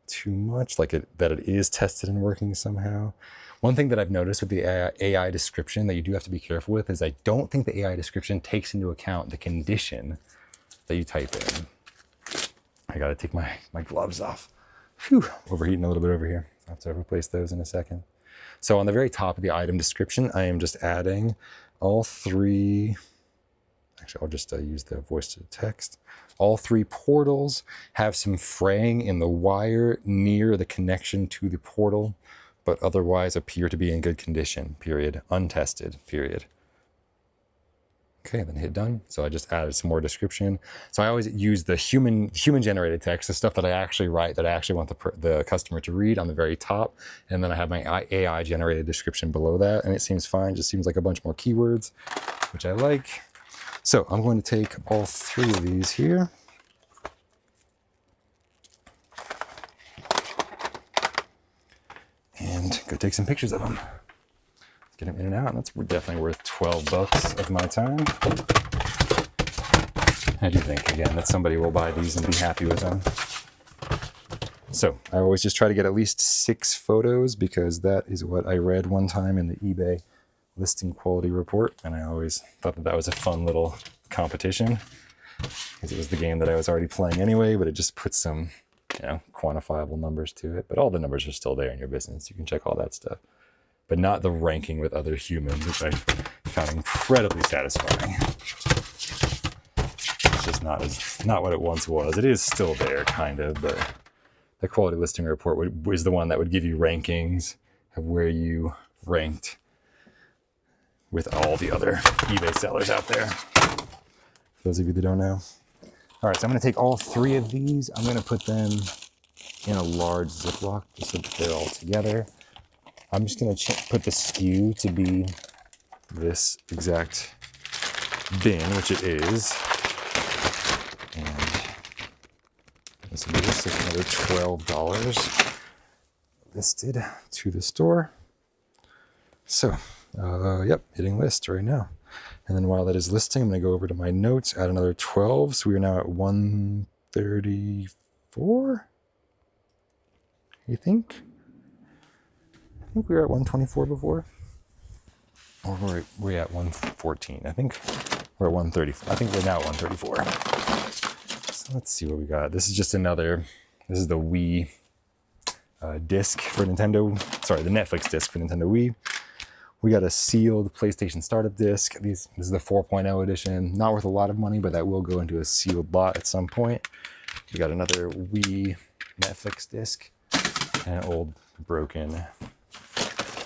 too much, like that it is tested and working somehow. One thing that I've noticed with the AI description that you do have to be careful with is I don't think the AI description takes into account the condition that you type in. I gotta take my gloves off. Phew, overheating a little bit over here. I'll have to replace those in a second. So on the very top of the item description, I am just adding all 3, actually I'll just use the voice to text. All 3 portals have some fraying in the wire near the connection to the portal, but otherwise appear to be in good condition, period. Untested, period. Okay, then hit done. So I just added some more description. So I always use the human generated text, the stuff that I actually write, that I actually want the customer to read on the very top. And then I have my AI generated description below that. And it seems fine, just seems like a bunch more keywords, which I like. So I'm going to take all 3 of these here. And go take some pictures of them. Get them in and out, and that's definitely worth $12 of my time. I do think, again, that somebody will buy these and be happy with them. So I always just try to get at least 6 photos because that is what I read one time in the eBay listing quality report, and I always thought that was a fun little competition because it was the game that I was already playing anyway, but it just puts some, quantifiable numbers to it. But all the numbers are still there in your business. You can check all that stuff. But not the ranking with other humans, which I found incredibly satisfying. It's just not what it once was. It is still there, kind of, but the quality listing report was the one that would give you rankings of where you ranked with all the other eBay sellers out there. For those of you that don't know. All right, so I'm gonna take all 3 of these. I'm gonna put them in a large Ziploc just so that they're all together. I'm just gonna put the SKU to be this exact bin, which it is. And this will be listed another $12 listed to the store. So, yep, hitting list right now. And then while that is listing, I'm going to go over to my notes, add another 12. So we are now at 134, you think? I think we were at 124 before. Or were we at 114? I think we're at 134. I think we're now at 134. So let's see what we got. This is just another, this is the Wii disc for Nintendo. Sorry, the Netflix disc for Nintendo Wii. We got a sealed PlayStation Startup disc. This is the 4.0 edition. Not worth a lot of money, but that will go into a sealed lot at some point. We got another Wii Netflix disc and an old broken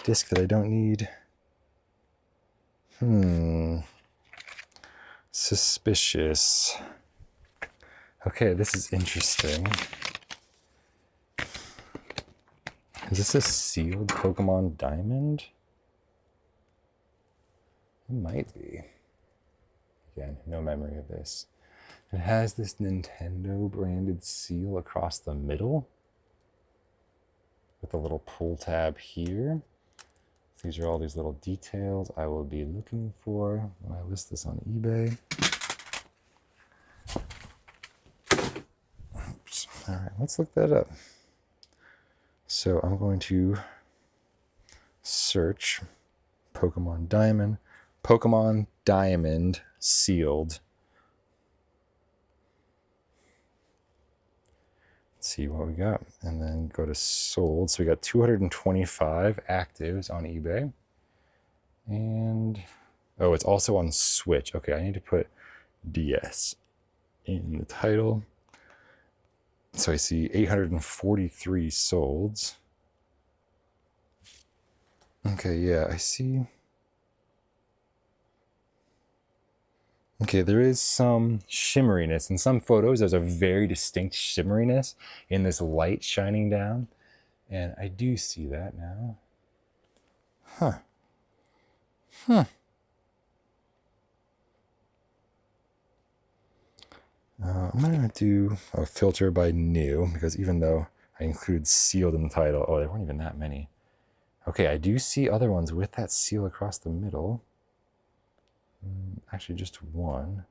disc that I don't need. Suspicious. Okay, this is interesting. Is this a sealed Pokemon Diamond? It might be. Again, no memory of this. It has this Nintendo branded seal across the middle with a little pull tab here. These are all these little details I will be looking for when I list this on eBay. Oops. All right, let's look that up. So I'm going to search Pokemon Diamond sealed. Let's see what we got. And then go to sold. So we got 225 actives on eBay. And, oh, it's also on Switch. Okay, I need to put DS in the title. So I see 843 solds. Okay, yeah, I see. Okay, there is some shimmeriness. In some photos, there's a very distinct shimmeriness in this light shining down. And I do see that now. Huh. I'm going to do a filter by new, because even though I include sealed in the title, oh, there weren't even that many. Okay, I do see other ones with that seal across the middle. Actually, just one.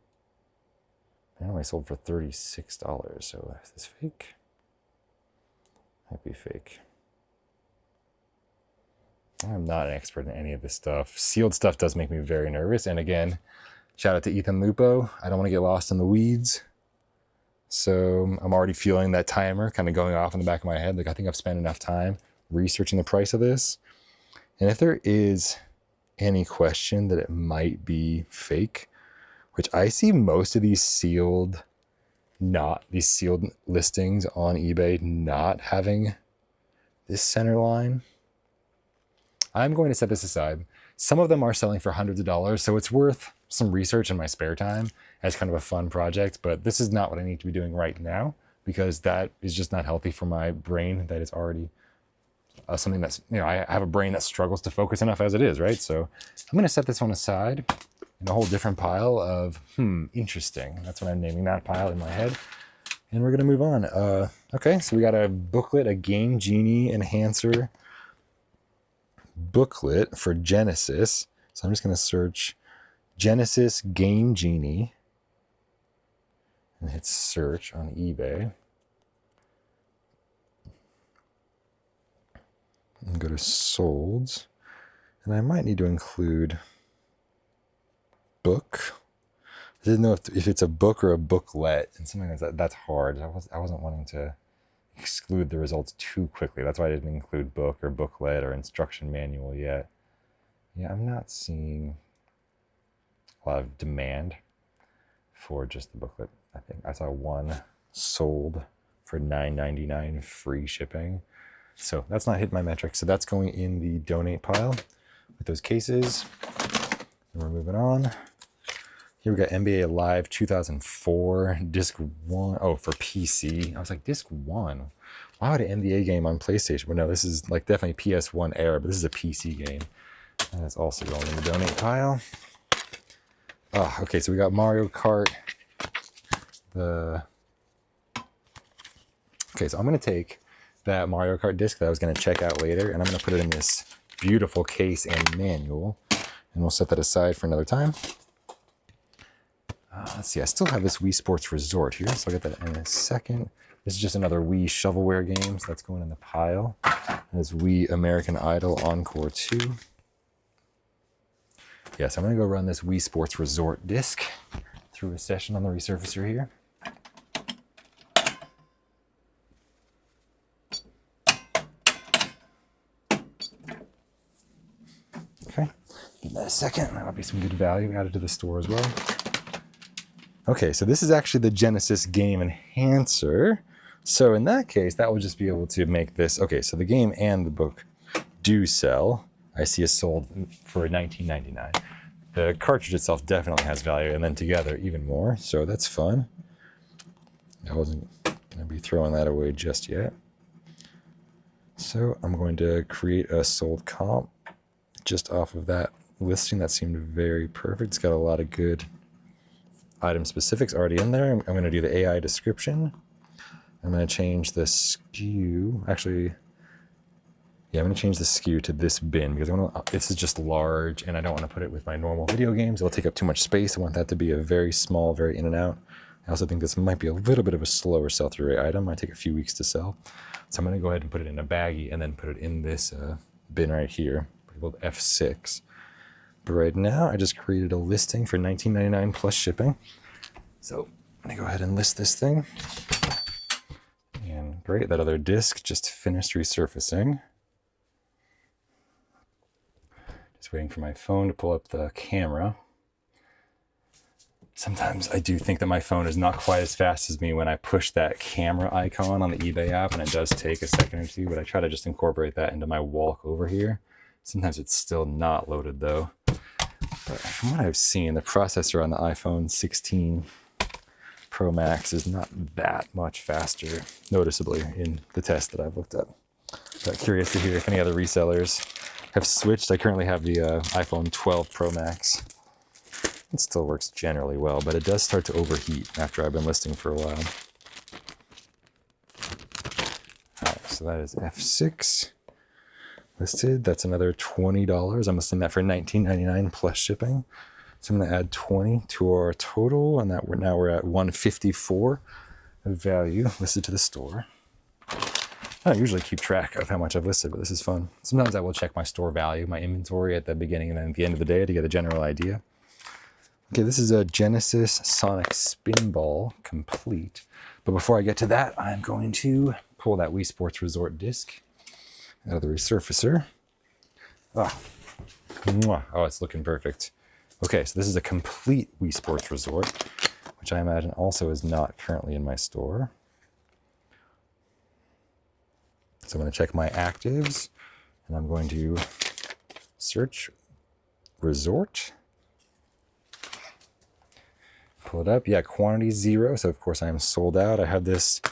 I only sold for $36. So is this fake? Might be fake. I'm not an expert in any of this stuff. Sealed stuff does make me very nervous. And again, shout out to Ethan Lupo. I don't want to get lost in the weeds. So I'm already feeling that timer kind of going off in the back of my head. Like, I think I've spent enough time researching the price of this. And if there is any question that it might be fake, which I see most of these sealed listings on eBay not having this center line, I'm going to set this aside. Some of them are selling for hundreds of dollars, so it's worth some research in my spare time as kind of a fun project, but this is not what I need to be doing right now, because that is just not healthy for my brain. That is already something that's, I have a brain that struggles to focus enough as it is, right? So I'm going to set this one aside in a whole different pile of, interesting. That's what I'm naming that pile in my head. And we're going to move on. Okay, so we got a booklet, a Game Genie Enhancer booklet for Genesis. So I'm just going to search Genesis Game Genie and hit search on eBay. And go to solds. And I might need to include book. I didn't know if it's a book or a booklet, and something like that. That's hard. I wasn't wanting to exclude the results too quickly. That's why I didn't include book or booklet or instruction manual yet. Yeah, I'm not seeing a lot of demand for just the booklet. I think I saw one sold for $9.99 free shipping. So that's not hitting my metric. So that's going in the donate pile with those cases. And we're moving on. Here we got NBA Live 2004, disc 1. Oh, for PC. I was like, disc 1? Why would an NBA game on PlayStation? Well, no, this is like definitely PS1 era, but this is a PC game. And that's also going in the donate pile. Oh, okay, so we got Mario Kart. Okay, so I'm going to take that Mario Kart disc that I was going to check out later, and I'm going to put it in this beautiful case and manual. And we'll set that aside for another time. Let's see, I still have this Wii Sports Resort here, so I'll get that in a second. This is just another Wii shovelware game, so that's going in the pile. There's Wii American Idol Encore 2. Yes, I'm going to go run this Wii Sports Resort disc through a session on the resurfacer here. Okay, give that a second. That'll be some good value added to the store as well. Okay, so this is actually the Genesis Game Enhancer. So in that case, that will just be able to make this. Okay, so the game and the book do sell. I see is sold for $19.99. The cartridge itself definitely has value, and then together even more. So that's fun. I wasn't going to be throwing that away just yet. So I'm going to create a sold comp just off of that listing. That seemed very perfect. It's got a lot of good item specifics already in there. I'm going to do the AI description. I'm going to change the SKU. Actually, yeah, I'm going to change the SKU to this bin because this is just large and I don't want to put it with my normal video games. It'll take up too much space. I want that to be a very small, very in and out. I also think this might be a little bit of a slower sell-through rate item. Might take a few weeks to sell. So I'm going to go ahead and put it in a baggie and then put it in this bin right here, labeled F6. But right now, I just created a listing for $19.99 plus shipping. So I'm going to go ahead and list this thing. And great, that other disc just finished resurfacing. Just waiting for my phone to pull up the camera. Sometimes I do think that my phone is not quite as fast as me when I push that camera icon on the eBay app, and it does take a second or two, but I try to just incorporate that into my walk over here. Sometimes it's still not loaded though. But from what I've seen, the processor on the iPhone 16 Pro Max is not that much faster, noticeably, in the test that I've looked at. But curious to hear if any other resellers have switched. I currently have the iPhone 12 Pro Max. It still works generally well, but it does start to overheat after I've been listing for a while. All right, so that is F6 listed. That's another $20. I'm listing that for $19.99 plus shipping. So I'm going to add 20 to our total, and that now we're at $154 of value listed to the store. I don't usually keep track of how much I've listed, but this is fun. Sometimes I will check my store value, my inventory at the beginning and then at the end of the day to get a general idea. Okay, this is a Genesis Sonic Spinball Complete. But before I get to that, I'm going to pull that Wii Sports Resort disc out of the resurfacer. Oh, it's looking perfect. Okay, so this is a complete Wii Sports Resort, which I imagine also is not currently in my store. So I'm going to check my actives, and I'm going to search Resort. Pull it up. Yeah, quantity 0. So of course I am sold out. I have this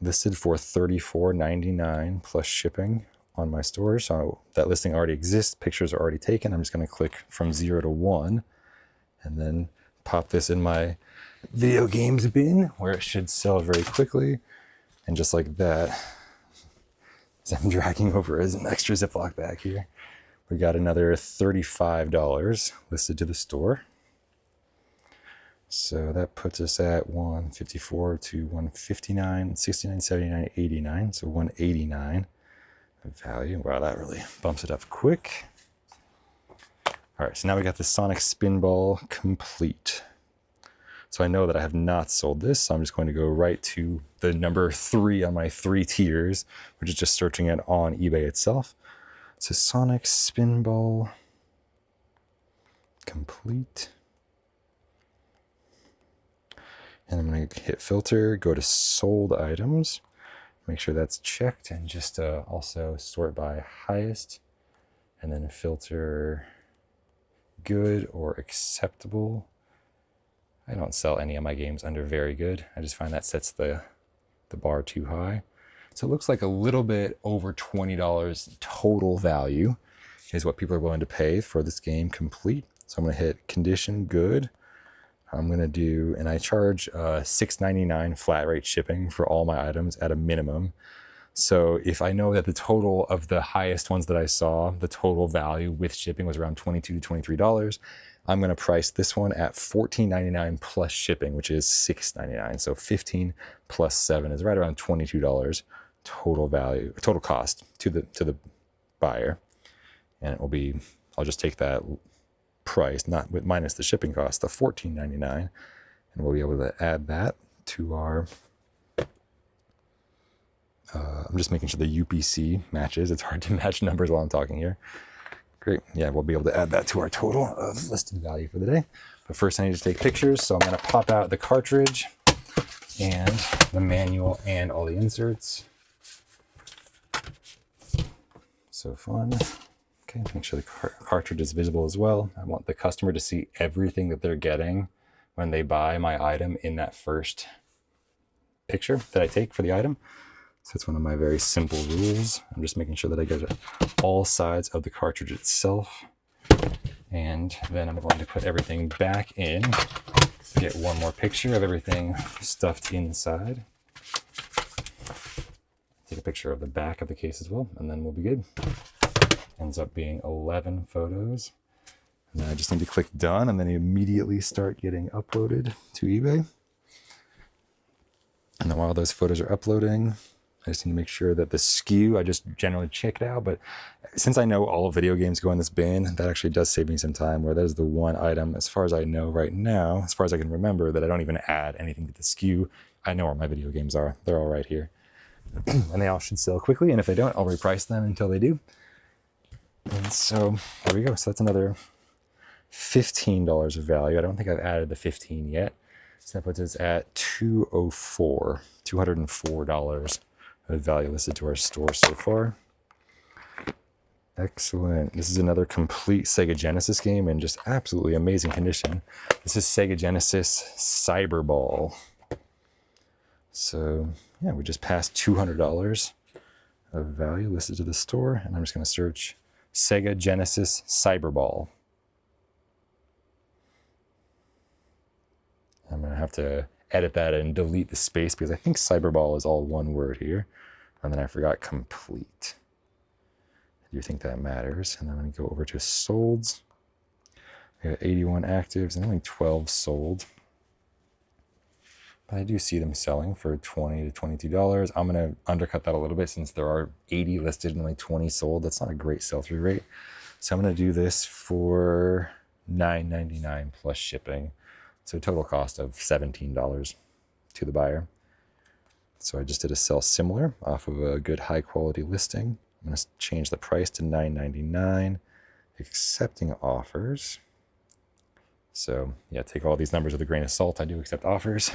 listed for $34.99 plus shipping on my store. So that listing already exists. Pictures are already taken. I'm just going to click from 0 to 1 and then pop this in my video games bin where it should sell very quickly. And just like that, as I'm dragging over as an extra Ziploc bag here, we got another $35 listed to the store. So that puts us at 154 to 159, 69, 79, 89. So 189 value. Wow, that really bumps it up quick. All right, so now we got the Sonic Spinball Complete. So I know that I have not sold this, so I'm just going to go right to the number 3 on my 3 tiers, which is just searching it on eBay itself. So Sonic Spinball Complete. And I'm going to hit filter, go to sold items, make sure that's checked, and just also sort by highest, and then filter good or acceptable. I don't sell any of my games under very good. I just find that sets the bar too high. So it looks like a little bit over $20 total value is what people are willing to pay for this game complete. So I'm going to hit condition good. I'm going to do, and I charge $6.99 flat rate shipping for all my items at a minimum. So if I know that the total of the highest ones that I saw, the total value with shipping was around $22 to $23, I'm going to price this one at $14.99 plus shipping, which is $6.99. So 15 plus 7 is right around $22 total value, total cost to the buyer. And it will be, I'll just take that price, not with minus the shipping cost, the $14.99, and we'll be able to add that to our, I'm just making sure the UPC matches. It's hard to match numbers while I'm talking here. Great. Yeah, we'll be able to add that to our total of listed value for the day. But first I need to take pictures. So I'm going to pop out the cartridge and the manual and all the inserts. So fun. Okay, make sure the cartridge is visible as well. I want the customer to see everything that they're getting when they buy my item in that first picture that I take for the item. So it's one of my very simple rules. I'm just making sure that I get all sides of the cartridge itself. And then I'm going to put everything back in, get one more picture of everything stuffed inside. Take a picture of the back of the case as well, and then we'll be good. Ends up being 11 photos. And then I just need to click done, and then immediately start getting uploaded to eBay. And then while those photos are uploading, I just need to make sure that the SKU, I just generally check it out, but since I know all video games go in this bin, that actually does save me some time, where that is the one item, as far as I know right now, as far as I can remember, that I don't even add anything to the SKU. I know where my video games are. They're all right here. And they all should sell quickly, and if they don't, I'll reprice them until they do. And so there we go. So that's another $15 of value. I don't think I've added the 15 yet. So that puts us at $204 of value listed to our store so far. Excellent. This is another complete Sega Genesis game in just absolutely amazing condition. This is Sega Genesis Cyberball. So yeah, we just passed $200 of value listed to the store, and I'm just going to search Sega Genesis Cyberball. I'm going to have to edit that and delete the space because I think Cyberball is all one word here. And then I forgot complete. I do think that matters. And then I'm going to go over to solds. I got 81 actives and only 12 sold. But I do see them selling for $20 to $22. I'm going to undercut that a little bit since there are 80 listed and only 20 sold. That's not a great sell-through rate. So I'm going to do this for $9.99 plus shipping. So total cost of $17 to the buyer. So I just did a sell similar off of a good high quality listing. I'm going to change the price to $9.99, accepting offers. So yeah, take all these numbers with a grain of salt. I do accept offers.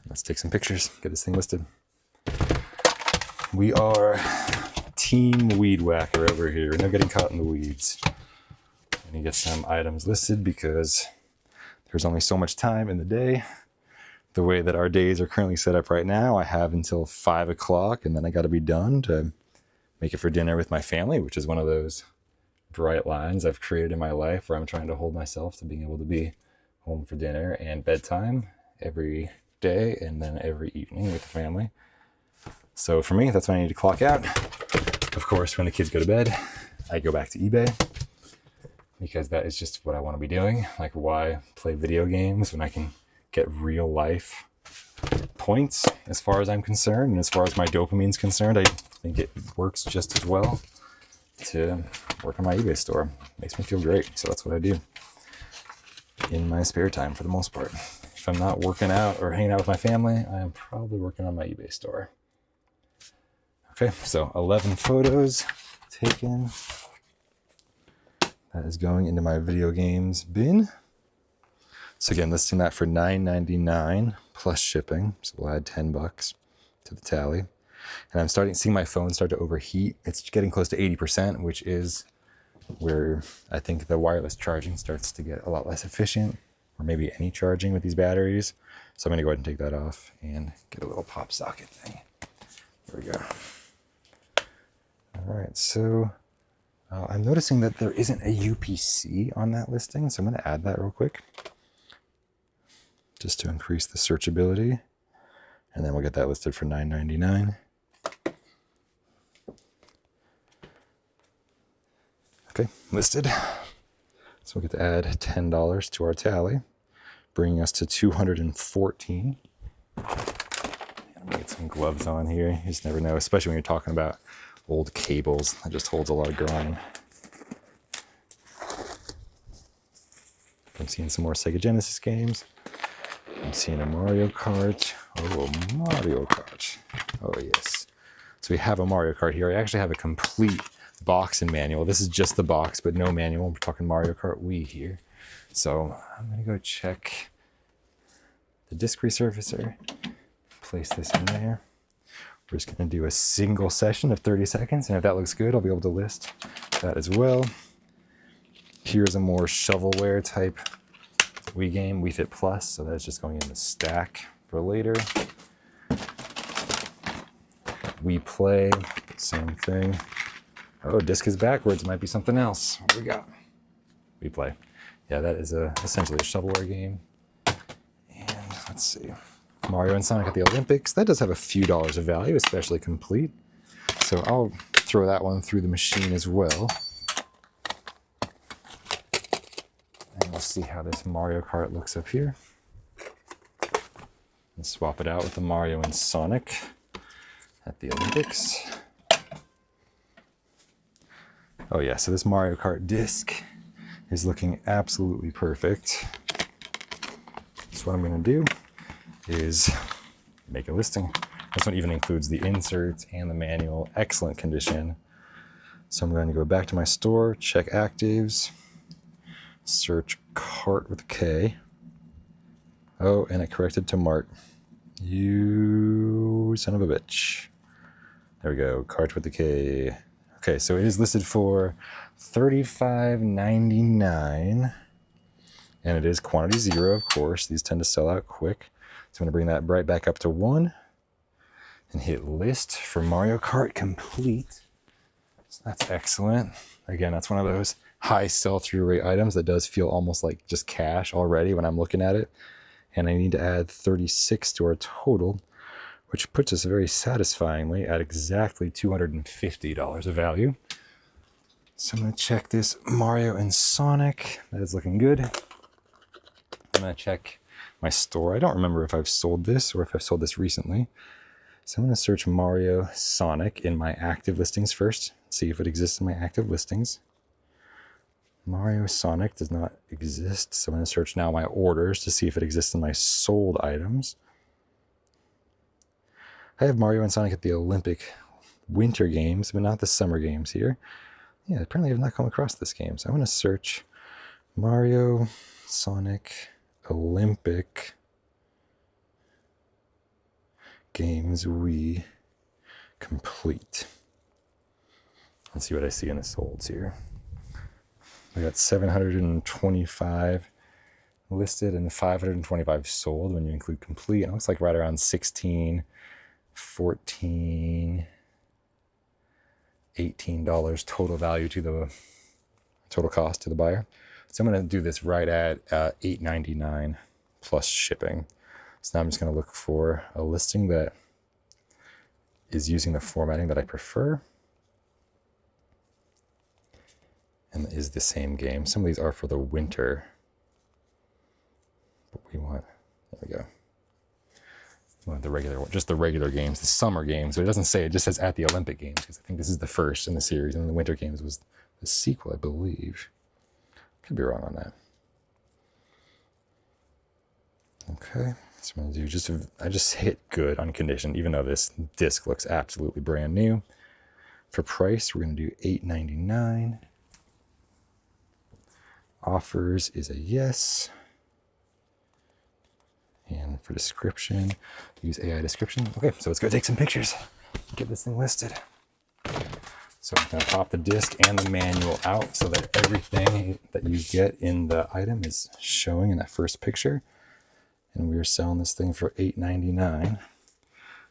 Let's take some pictures, get this thing listed. We are Team Weed Whacker over here. No getting caught in the weeds. I'm gonna get some items listed because there's only so much time in the day. The way that our days are currently set up right now, I have until 5 o'clock and then I gotta be done to make it for dinner with my family, which is one of those bright lines I've created in my life where I'm trying to hold myself to being able to be home for dinner and bedtime every day and then every evening with the family. So for me, that's when I need to clock out. Of course, when the kids go to bed, I go back to eBay because that is just what I want to be doing. Like, why play video games when I can get real life points as far as I'm concerned, and as far as my dopamine's concerned, I think it works just as well to work on my eBay store. It makes me feel great, so that's what I do in my spare time for the most part. If I'm not working out or hanging out with my family, I am probably working on my eBay store. Okay, so 11 photos taken. That is going into my video games bin. So again, listing that for $9.99 plus shipping. So we'll add $10 to the tally. And I'm starting seeing my phone start to overheat. It's getting close to 80%, which is where I think the wireless charging starts to get a lot less efficient, or maybe any charging with these batteries. So I'm going to go ahead and take that off and get a little pop socket thing. There we go. All right, so I'm noticing that there isn't a UPC on that listing, so I'm going to add that real quick just to increase the searchability, and then we'll get that listed for $9.99. Okay, listed. So we'll get to add $10 to our tally, bringing us to $214. I'm gonna get some gloves on here. You just never know, especially when you're talking about old cables. That just holds a lot of grime. I'm seeing some more Sega Genesis games. I'm seeing a Mario Kart. Oh, Mario Kart. Oh, yes. So we have a Mario Kart here. I actually have a complete box and manual. This is just the box, but no manual. We're talking Mario Kart Wii here. So I'm going to go check the disc resurfacer. Place this in there. We're just going to do a single session of 30 seconds, and if that looks good, I'll be able to list that as well. Here's a more shovelware type Wii game, Wii Fit Plus, so that's just going in the stack for later. Wii Play, same thing. Oh, disc is backwards, might be something else. What do we got? Wii Play. Yeah, that is essentially a shovelware game. And let's see. Mario and Sonic at the Olympics. That does have a few dollars of value, especially complete. So I'll throw that one through the machine as well. And we'll see how this Mario Kart looks up here. And swap it out with the Mario and Sonic at the Olympics. Oh yeah, so this Mario Kart disc is looking absolutely perfect. So what I'm gonna do is make a listing. This one even includes the inserts and the manual, excellent condition. So I'm going to go back to my store, check actives, search cart with a K. Oh, and it corrected to Mart. You son of a bitch. There we go, cart with a K. Okay, so it is listed for $35.99, and it is quantity 0, of course. These tend to sell out quick. So I'm going to bring that right back up to 1 and hit list for Mario Kart complete. So that's excellent. Again, that's one of those high sell-through rate items that does feel almost like just cash already when I'm looking at it. And I need to add 36 to our total, which puts us very satisfyingly at exactly $250 of value. So I'm going to check this Mario and Sonic. That is looking good. I'm going to check my store. I don't remember if I've sold this or if I've sold this recently. So I'm going to search Mario Sonic in my active listings first. See if it exists in my active listings. Mario Sonic does not exist. So I'm going to search now my orders to see if it exists in my sold items. I have Mario and Sonic at the Olympic Winter Games, but not the Summer Games here. Yeah, apparently I've not come across this game. So I'm going to search Mario Sonic Olympic Games Wii complete. Let's see what I see in the solds here. We got 725 listed and 525 sold when you include complete. It looks like right around 16, 14, $18 total value to the total cost to the buyer. So I'm going to do this right at $8.99 plus shipping. So now I'm just going to look for a listing that is using the formatting that I prefer and is the same game. Some of these are for the winter, but we want, there we go. We want the regular one, just the regular games, the summer games. So it doesn't say, it just says at the Olympic Games, because I think this is the first in the series, and the Winter Games was the sequel, I believe. Could be wrong on that. Okay, so I'm gonna do I just hit good on condition, even though this disc looks absolutely brand new. For price, we're gonna do $8.99. Offers is a yes. And for description, use AI description. Okay, so let's go take some pictures. Get this thing listed. So I'm going to pop the disc and the manual out so that everything that you get in the item is showing in that first picture. And we are selling this thing for $8.99.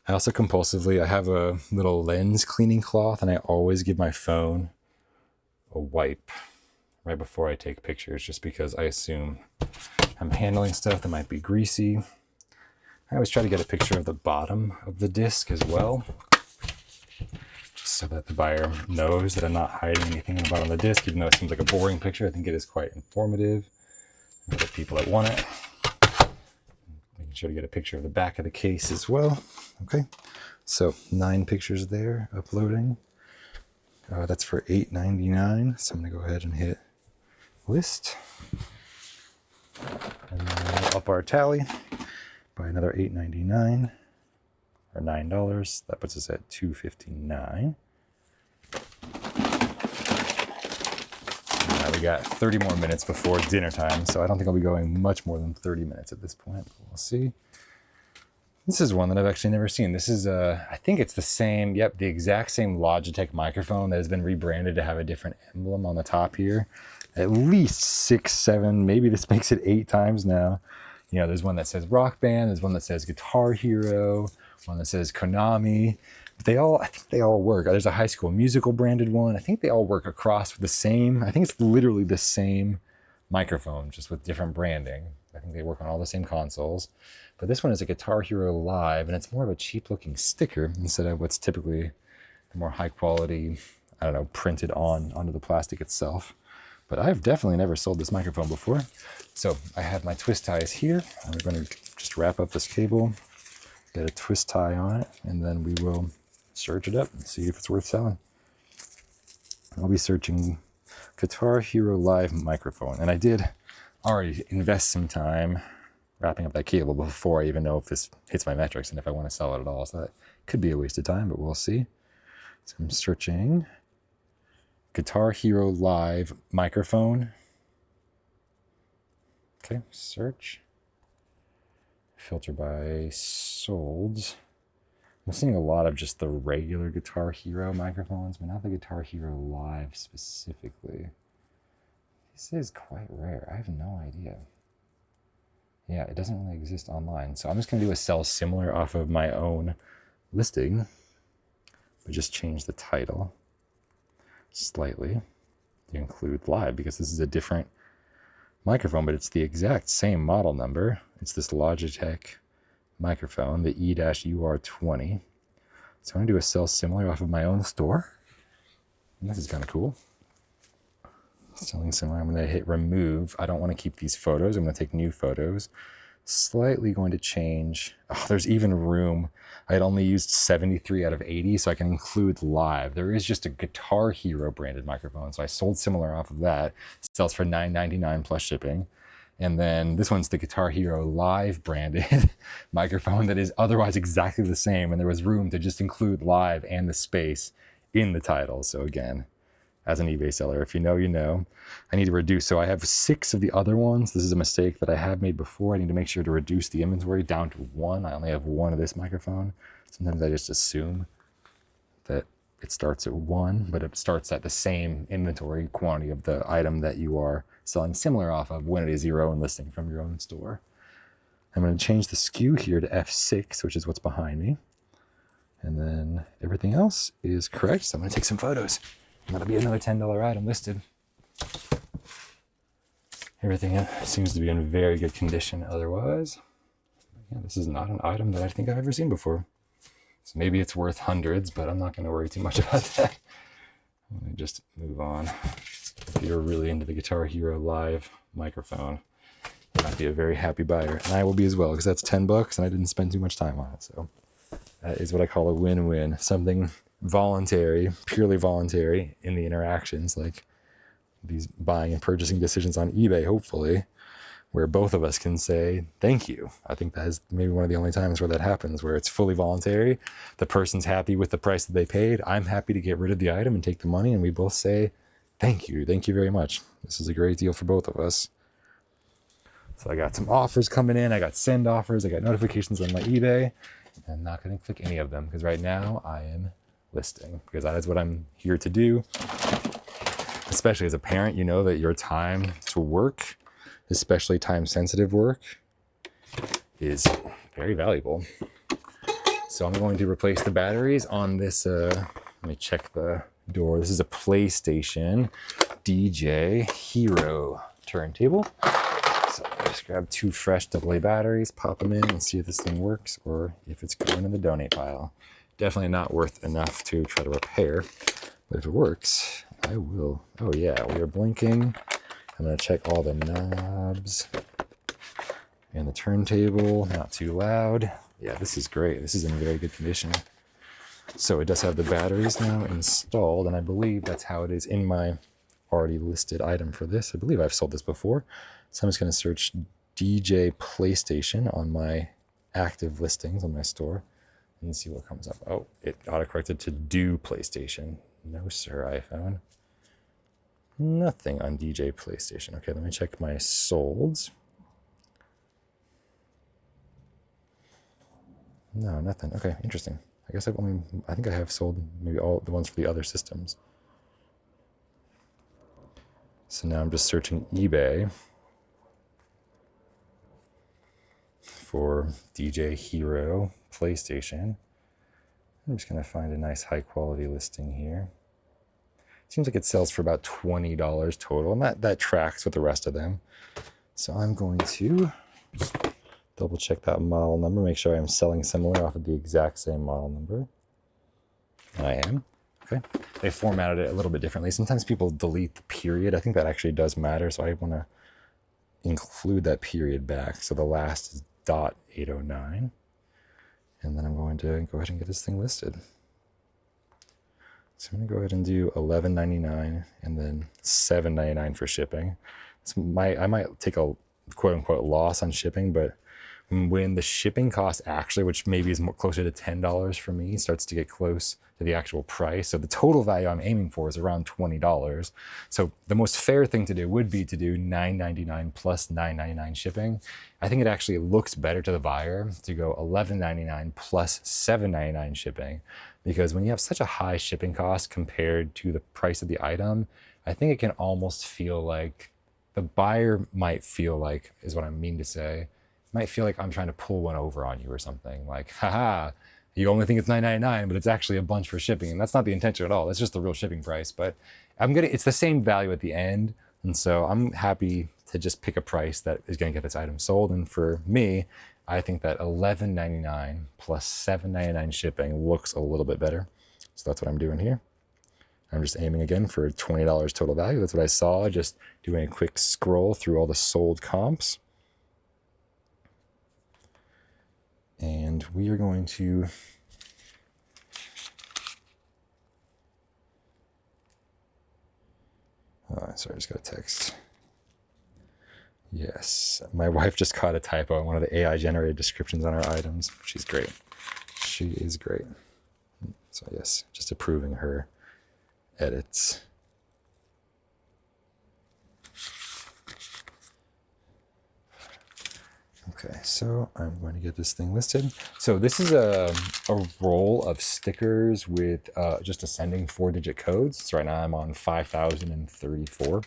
I also compulsively, I have a little lens cleaning cloth, and I always give my phone a wipe right before I take pictures, just because I assume I'm handling stuff that might be greasy. I always try to get a picture of the bottom of the disc as well, just so that the buyer knows that I'm not hiding anything on the bottom of the disc. Even though it seems like a boring picture, I think it is quite informative for the people that want it. Making sure to get a picture of the back of the case as well. Okay, so 9 pictures there uploading. That's for $8.99. So I'm gonna go ahead and hit list, and then we'll up our tally by another $8.99 or $9. That puts us at $2.59. We got 30 more minutes before dinner time, so I don't think I'll be going much more than 30 minutes at this point. But we'll see. This is one that I've actually never seen. This is I think it's the same, the exact same Logitech microphone that has been rebranded to have a different emblem on the top here. At least 6, 7, maybe this makes it 8 times now. You know, there's one that says Rock Band, there's one that says Guitar Hero, one that says Konami. I think they all work. There's a High School Musical branded one. I think they all work across the same, I think it's literally the same microphone, just with different branding. I think they work on all the same consoles. But this one is a Guitar Hero Live, and it's more of a cheap looking sticker instead of what's typically the more high quality, I don't know, printed onto the plastic itself. But I've definitely never sold this microphone before. So I have my twist ties here. I'm going to just wrap up this cable, get a twist tie on it, and then we will search it up and see if it's worth selling. I'll be searching Guitar Hero Live microphone. And I did already invest some time wrapping up that cable before I even know if this hits my metrics and if I want to sell it at all. So that could be a waste of time, but we'll see. So I'm searching Guitar Hero Live microphone. Okay, search. Filter by sold. I'm seeing a lot of just the regular Guitar Hero microphones, but not the Guitar Hero Live specifically. This is quite rare. I have no idea. Yeah, it doesn't really exist online. So I'm just going to do a sell similar off of my own listing, but just change the title slightly to include live, because this is a different microphone, but it's the exact same model number. It's this Logitech microphone, the E-UR20. So I'm going to do a sell similar off of my own store. And this is kind of cool. Selling similar. I'm going to hit remove. I don't want to keep these photos. I'm going to take new photos. Slightly going to change. Oh, there's even room. I had only used 73 out of 80, so I can include live. There is just a Guitar Hero branded microphone, so I sold similar off of that. It sells for $9.99 plus shipping. And then this one's the Guitar Hero Live branded microphone that is otherwise exactly the same, and there was room to just include live and the space in the title. So again, as an eBay seller, if you know, you know. I need to reduce. So I have 6 of the other ones. This is a mistake that I have made before. I need to make sure to reduce the inventory down to 1. I only have 1 of this microphone. Sometimes I just assume that it starts at 1, but it starts at the same inventory quantity of the item that you are selling similar off of when it is your own listing from your own store. I'm going to change the SKU here to F6, which is what's behind me. And then everything else is correct. So I'm going to take some photos. That'll be another $10 item listed. Everything seems to be in very good condition otherwise. Yeah, this is not an item that I think I've ever seen before. So maybe it's worth hundreds, but I'm not going to worry too much about that. Let me just move on. If you're really into the Guitar Hero Live microphone, you might be a very happy buyer. And I will be as well, because that's $10 and I didn't spend too much time on it. So that is what I call a win-win. Something voluntary, purely voluntary in the interactions, like these buying and purchasing decisions on eBay, hopefully, where both of us can say thank you. I think that is maybe one of the only times where that happens, where it's fully voluntary. The person's happy with the price that they paid. I'm happy to get rid of the item and take the money, and we both say thank you very much. This is a great deal for both of us. So I got some offers coming in. I got send offers. I got notifications on my eBay. I'm not going to click any of them because right now I am listing, because that is what I'm here to do. Especially as a parent, you know that your time to work, especially time sensitive work, is very valuable. So I'm going to replace the batteries on this, let me check the door. This is a PlayStation DJ Hero turntable. So I'll just grab 2 fresh AA batteries, pop them in and see if this thing works or if it's going in the donate pile. Definitely not worth enough to try to repair, but if it works, I will. Oh yeah, we are blinking. I'm gonna check all the knobs and the turntable, not too loud. Yeah, this is great. This is in very good condition. So it does have the batteries now installed, and I believe that's how it is in my already listed item for this. I believe I've sold this before. So I'm just gonna search DJ PlayStation on my active listings on my store and see what comes up. Oh, it autocorrected to do PlayStation. No sir, iPhone. Nothing on DJ PlayStation. Okay, let me check my solds. No, nothing. Okay, interesting. I guess I think I have sold maybe all the ones for the other systems. So now I'm just searching eBay for DJ Hero PlayStation. I'm just gonna find a nice high quality listing here. Seems like it sells for about $20 total, and that tracks with the rest of them. So I'm going to double check that model number, make sure I'm selling similar off of the exact same model number. I am. Okay. They formatted it a little bit differently. Sometimes people delete the period. I think that actually does matter, so I want to include that period back. So the last is .809. And then I'm going to go ahead and get this thing listed. So I'm going to go ahead and do $11.99 and then $7.99 for shipping. I might take a quote-unquote loss on shipping, but when the shipping cost actually, which maybe is more closer to $10 for me, starts to get close to the actual price. So the total value I'm aiming for is around $20. So the most fair thing to do would be to do $9.99 plus $9.99 shipping. I think it actually looks better to the buyer to go $11.99 plus $7.99 shipping, because when you have such a high shipping cost compared to the price of the item, I think it can almost feel like the buyer might feel like, is what I mean to say, might feel like I'm trying to pull one over on you or something. Like, haha, you only think it's $9.99, but it's actually a bunch for shipping. And that's not the intention at all. It's just the real shipping price. But it's the same value at the end. And so I'm happy to just pick a price that is going to get this item sold. And for me, I think that $11.99 plus $7.99 shipping looks a little bit better. So that's what I'm doing here. I'm just aiming again for $20 total value. That's what I saw, just doing a quick scroll through all the sold comps. And we are going to sorry, I just got a text. Yes, my wife just caught a typo in one of the AI generated descriptions on our items. She's great. She is great. So yes, just approving her edits. Okay, so I'm going to get this thing listed. So this is a roll of stickers with just ascending 4-digit codes. So right now I'm on 5,034.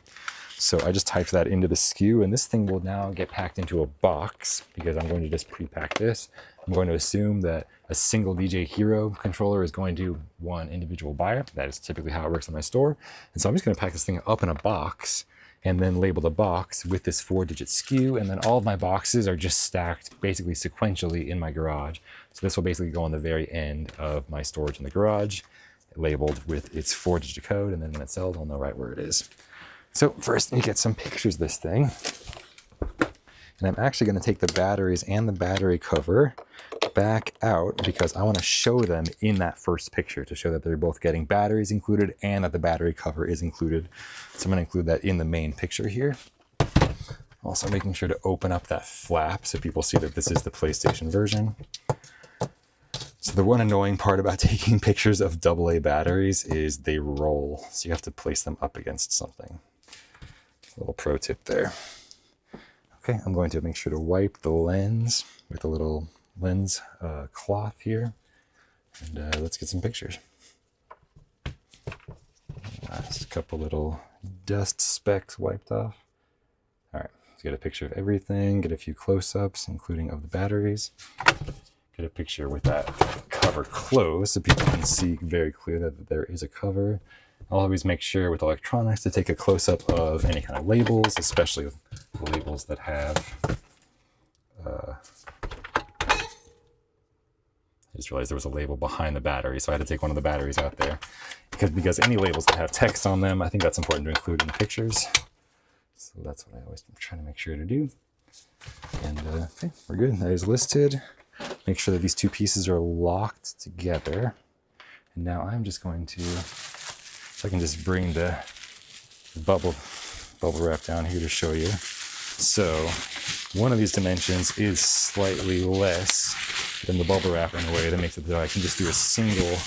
So I just typed that into the SKU, and this thing will now get packed into a box because I'm going to just pre-pack this. I'm going to assume that a single DJ Hero controller is going to one individual buyer. That is typically how it works in my store. And so I'm just going to pack this thing up in a box and then label the box with this 4-digit SKU. And then all of my boxes are just stacked basically sequentially in my garage. So this will basically go on the very end of my storage in the garage, labeled with its 4-digit code. And then when it sells, I'll know right where it is. So first, let me get some pictures of this thing. And I'm actually going to take the batteries and the battery cover back out because I want to show them in that first picture to show that they're both getting batteries included and that the battery cover is included. So I'm going to include that in the main picture here. Also making sure to open up that flap so people see that this is the PlayStation version. So the one annoying part about taking pictures of AA batteries is they roll. So you have to place them up against something. A little pro tip there. Okay, I'm going to make sure to wipe the lens with a little lens cloth here. And let's get some pictures. Last couple little dust specks wiped off. All right, let's get a picture of everything, get a few close-ups, including of the batteries. Get a picture with that cover closed so people can see very clear that there is a cover. I'll always make sure with electronics to take a close-up of any kind of labels, especially with labels that have I just realized there was a label behind the battery, so I had to take one of the batteries out there. Because any labels that have text on them, I think that's important to include in the pictures. So that's what I always try to make sure to do. And okay, we're good. That is listed. Make sure that these two pieces are locked together. And now I'm just going to, if I can just bring the bubble wrap down here to show you. So one of these dimensions is slightly less than the bubble wrap in a way that makes it that I can just do a single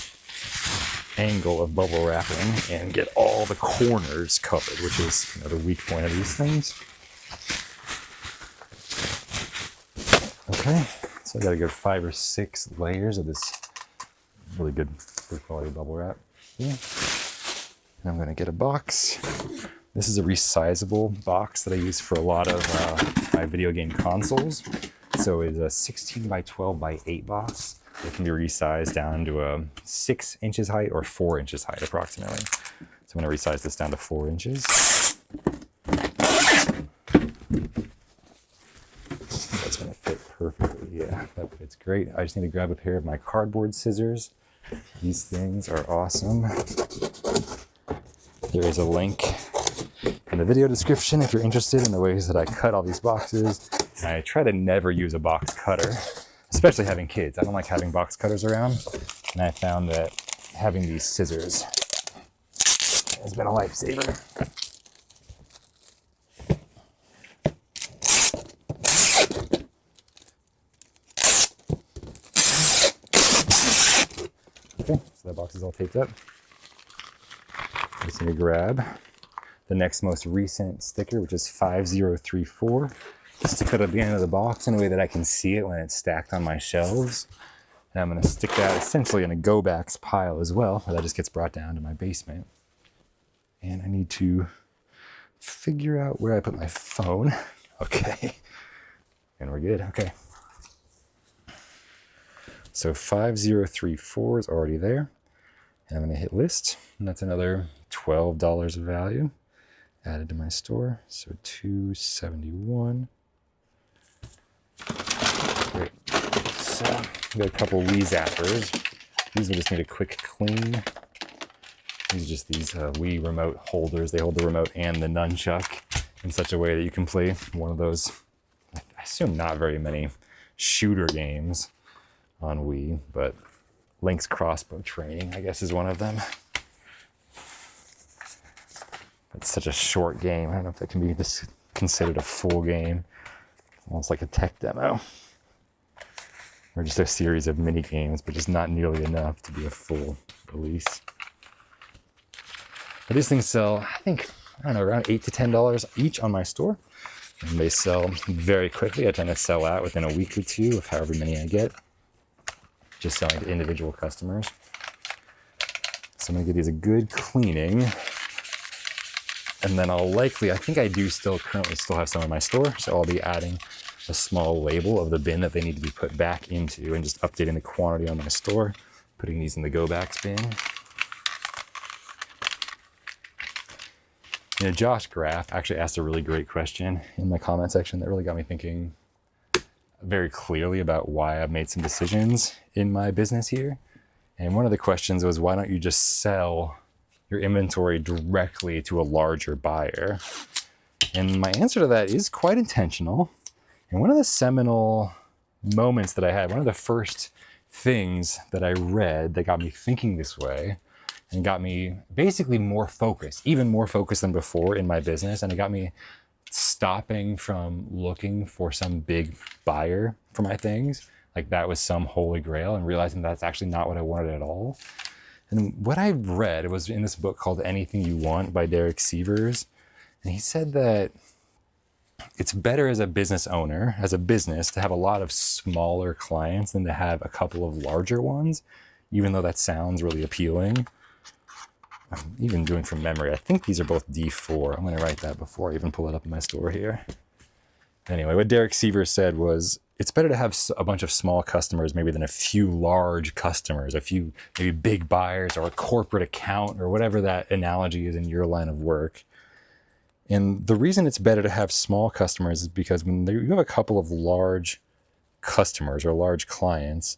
angle of bubble wrapping and get all the corners covered, which is the weak point of these things. Okay, so I got a good 5 or 6 layers of this really good quality bubble wrap here. And I'm gonna get a box. This is a resizable box that I use for a lot of my video game consoles. So it's a 16 by 12 by 8 box. It can be resized down to a 6 inches height or 4 inches height approximately. So I'm gonna resize this down to 4 inches. That's gonna fit perfectly, yeah, that fits great. I just need to grab a pair of my cardboard scissors. These things are awesome. There is a link in the video description if you're interested in the ways that I cut all these boxes. And I try to never use a box cutter, especially having kids. I don't like having box cutters around. And I found that having these scissors has been a lifesaver. Okay, so that box is all taped up. I'm just gonna grab the next most recent sticker, which is 5034, just to cut up the end of the box in a way that I can see it when it's stacked on my shelves. And I'm gonna stick that essentially in a go backs pile as well, where that just gets brought down to my basement. And I need to figure out where I put my phone. Okay, and we're good, okay. So 5034 is already there. And I'm gonna hit list, and that's another $12 of value added to my store. So $271. Great. So I've got a couple Wii zappers. These will just need a quick clean. These are just these Wii remote holders. They hold the remote and the nunchuck in such a way that you can play one of those, I assume not very many shooter games on Wii, but Link's Crossbow Training, I guess, is one of them. It's such a short game. I don't know if that can be considered a full game. Almost like a tech demo. Or just a series of mini games, but just not nearly enough to be a full release. But these things sell, I think, I don't know, around $8 to $10 each on my store. And they sell very quickly. I tend to sell out within a week or two of however many I get. Just selling to individual customers. So I'm gonna give these a good cleaning. And then I'll likely, I think I do currently still have some in my store. So I'll be adding a small label of the bin that they need to be put back into and just updating the quantity on my store, putting these in the go backs bin. You know, Josh Graff actually asked a really great question in my comment section that really got me thinking very clearly about why I've made some decisions in my business here. And one of the questions was, why don't you just sell your inventory directly to a larger buyer? And my answer to that is quite intentional. And one of the seminal moments that I had, one of the first things that I read that got me thinking this way and got me basically more focused, even more focused than before in my business. And it got me stopping from looking for some big buyer for my things. Like that was some holy grail, and realizing that's actually not what I wanted at all. And what I read was in this book called Anything You Want by Derek Sivers. And he said that it's better as a business owner, as a business, to have a lot of smaller clients than to have a couple of larger ones, even though that sounds really appealing. I'm even doing from memory. I think these are both D4. I'm going to write that before I even pull it up in my store here. Anyway, what Derek Siever said was, it's better to have a bunch of small customers maybe than a few large customers, a few maybe big buyers or a corporate account or whatever that analogy is in your line of work. And the reason it's better to have small customers is because when you have a couple of large customers or large clients,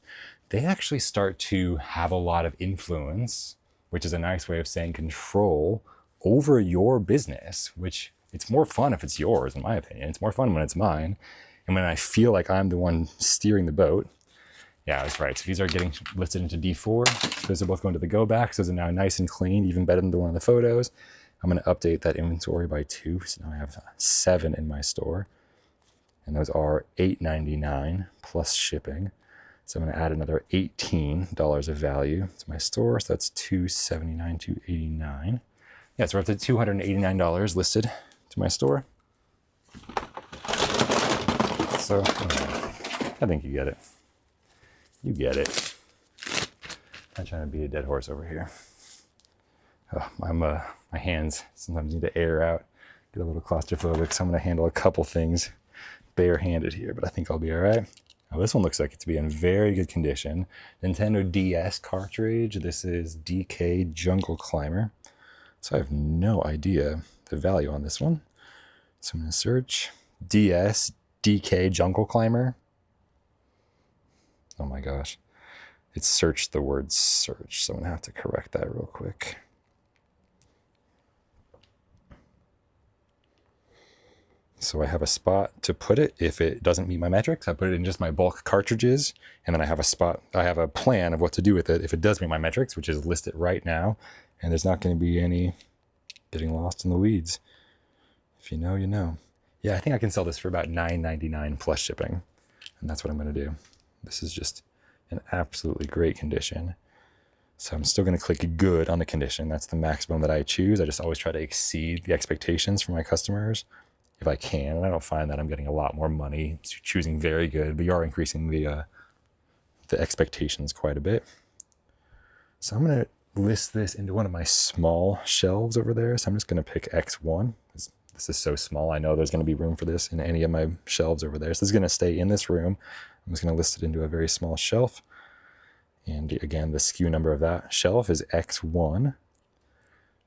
they actually start to have a lot of influence, which is a nice way of saying control over your business, which it's more fun if it's yours, in my opinion. It's more fun when it's mine. And when I feel like I'm the one steering the boat. Yeah, I was right. So these are getting listed into D4. Those are both going to the go back. Those are now nice and clean, even better than the one in the photos. I'm going to update that inventory by 2. So now I have 7 in my store. And those are $8.99 plus shipping. So I'm going to add another $18 of value to my store. So that's $279, $289. Yeah, so we're up to $289 listed to my store. So I think you get it. You get it. I'm trying to beat a dead horse over here. Oh, my hands sometimes need to air out, get a little claustrophobic, so I'm going to handle a couple things barehanded here, but I think I'll be all right. Now, this one looks like it to be in very good condition. Nintendo DS cartridge. This is DK Jungle Climber. So I have no idea the value on this one. So I'm going to search DS DK Jungle Climber. Oh my gosh. It searched the word search, so I'm going to have to correct that real quick. So I have a spot to put it if it doesn't meet my metrics. I put it in just my bulk cartridges, and then I have a plan of what to do with it if it does meet my metrics, which is listed right now, and there's not going to be any getting lost in the weeds. If you know, you know. Yeah, I think I can sell this for about $9.99 plus shipping, and that's what I'm going to do. This is just in absolutely great condition. So I'm still going to click good on the condition. That's the maximum that I choose. I just always try to exceed the expectations for my customers if I can, and I don't find that I'm getting a lot more money choosing very good, but you are increasing the expectations quite a bit. So I'm going to list this into one of my small shelves over there. So I'm just going to pick X1. This is so small. I know there's going to be room for this in any of my shelves over there. So this is going to stay in this room. I'm just going to list it into a very small shelf. And again, the SKU number of that shelf is X1.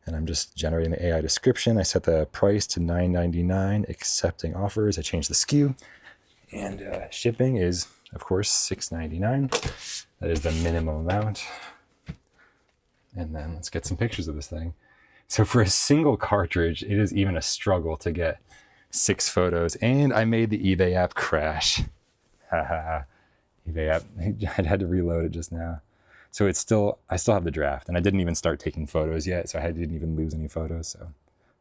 And I'm just generating the AI description. I set the price to $9.99, accepting offers. I changed the SKU. And shipping is, of course, $6.99. That is the minimum amount. And then let's get some pictures of this thing. So for a single cartridge, it is even a struggle to get 6 photos. And I made the eBay app crash. Haha. eBay app, I had to reload it just now. So I still have the draft, and I didn't even start taking photos yet, so I didn't even lose any photos. So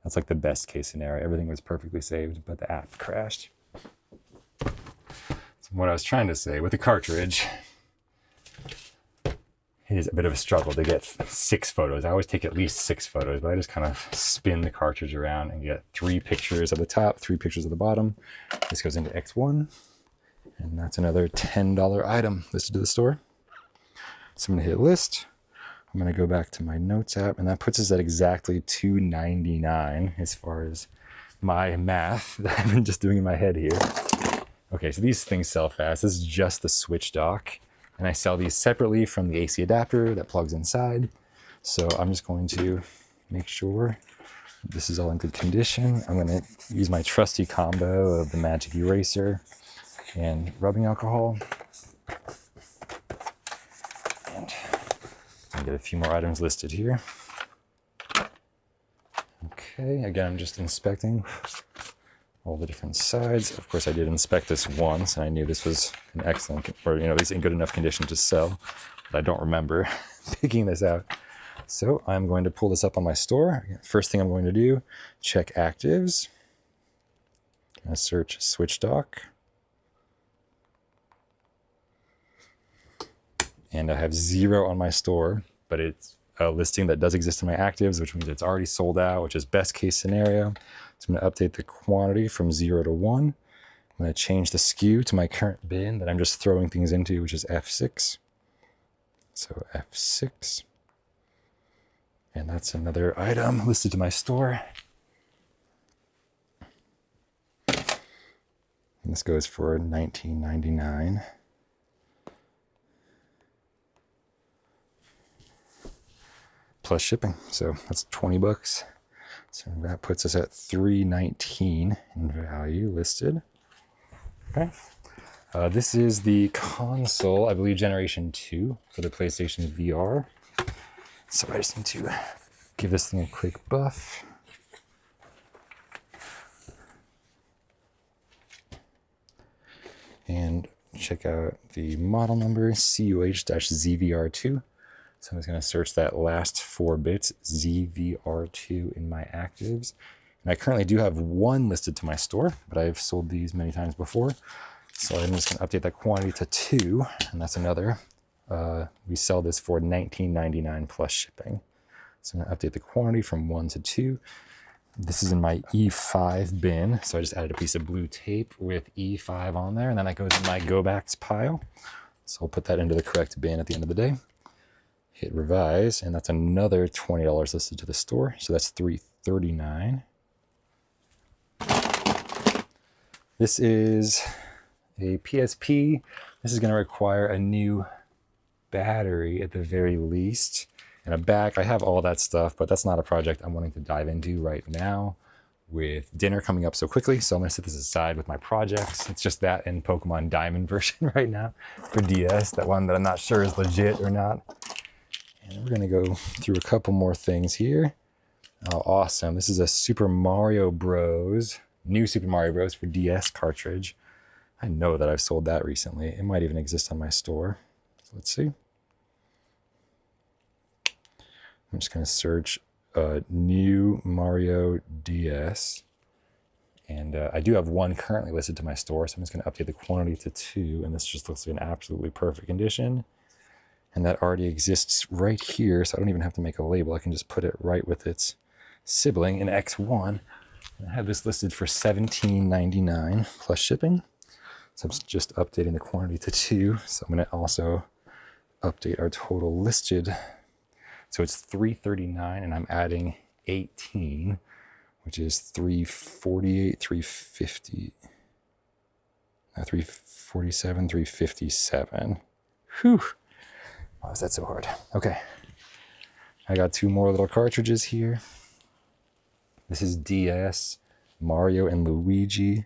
that's like the best case scenario. Everything was perfectly saved, but the app crashed. So what I was trying to say with the cartridge, it is a bit of a struggle to get 6 photos. I always take at least 6 photos, but I just kind of spin the cartridge around and get 3 pictures at the top, 3 pictures at the bottom. This goes into X1, and that's another $10 item listed to the store. So I'm going to hit list. I'm going to go back to my notes app, and that puts us at exactly $2.99 as far as my math that I've been just doing in my head here. Okay, so these things sell fast. This is just the switch dock, and I sell these separately from the AC adapter that plugs inside. So I'm just going to make sure this is all in good condition. I'm going to use my trusty combo of the Magic Eraser and rubbing alcohol. And I'll get a few more items listed here. Okay, again, I'm just inspecting all the different sides. Of course, I did inspect this once, and I knew this was an excellent, or at least in good enough condition to sell, but I don't remember picking this out. So I'm going to pull this up on my store. First thing I'm going to do, check actives. I search switch dock. And I have 0 on my store, but it's a listing that does exist in my actives, which means it's already sold out, which is best case scenario. So I'm going to update the quantity from 0 to 1. I'm going to change the SKU to my current bin that I'm just throwing things into, which is F6. So F6. And that's another item listed to my store. And this goes for $19.99. Plus shipping, so that's 20 bucks. So that puts us at $3.19 in value listed. Okay. This is the console, I believe Generation 2 for the PlayStation VR. So I just need to give this thing a quick buff. And check out the model number, CUH-ZVR2. So I'm just going to search that last 4 bits, ZVR2, in my actives. And I currently do have one listed to my store, but I've sold these many times before. So I'm just going to update that quantity to 2, and that's another. We sell this for $19.99 plus shipping. So I'm going to update the quantity from 1 to 2. This is in my E5 bin, so I just added a piece of blue tape with E5 on there, and then that goes in my go backs pile. So I'll put that into the correct bin at the end of the day. Hit revise, and that's another $20 listed to the store, so that's $3.39. This is a PSP. This is going to require a new battery at the very least, and a back. I have all that stuff, but that's not a project I'm wanting to dive into right now with dinner coming up so quickly. So I'm going to set this aside with my projects. It's just that and Pokemon Diamond version right now for DS, that one that I'm not sure is legit or not. And we're going to go through a couple more things here. Oh, awesome. This is a Super Mario Bros. New Super Mario Bros. For DS cartridge. I know that I've sold that recently. It might even exist on my store. So let's see. I'm just going to search new Mario DS. And I do have one currently listed to my store, so I'm just going to update the quantity to 2. And this just looks like an absolutely perfect condition. And that already exists right here, so I don't even have to make a label. I can just put it right with its sibling in X1. And I have this listed for $17.99 plus shipping. So I'm just updating the quantity to 2. So I'm going to also update our total listed. So it's $3.39, and I'm adding 18, which is $3.48, $3.50, $3.47, $3.57. Whew. Why was that so hard? Okay. I got 2 more little cartridges here. This is DS, Mario and Luigi,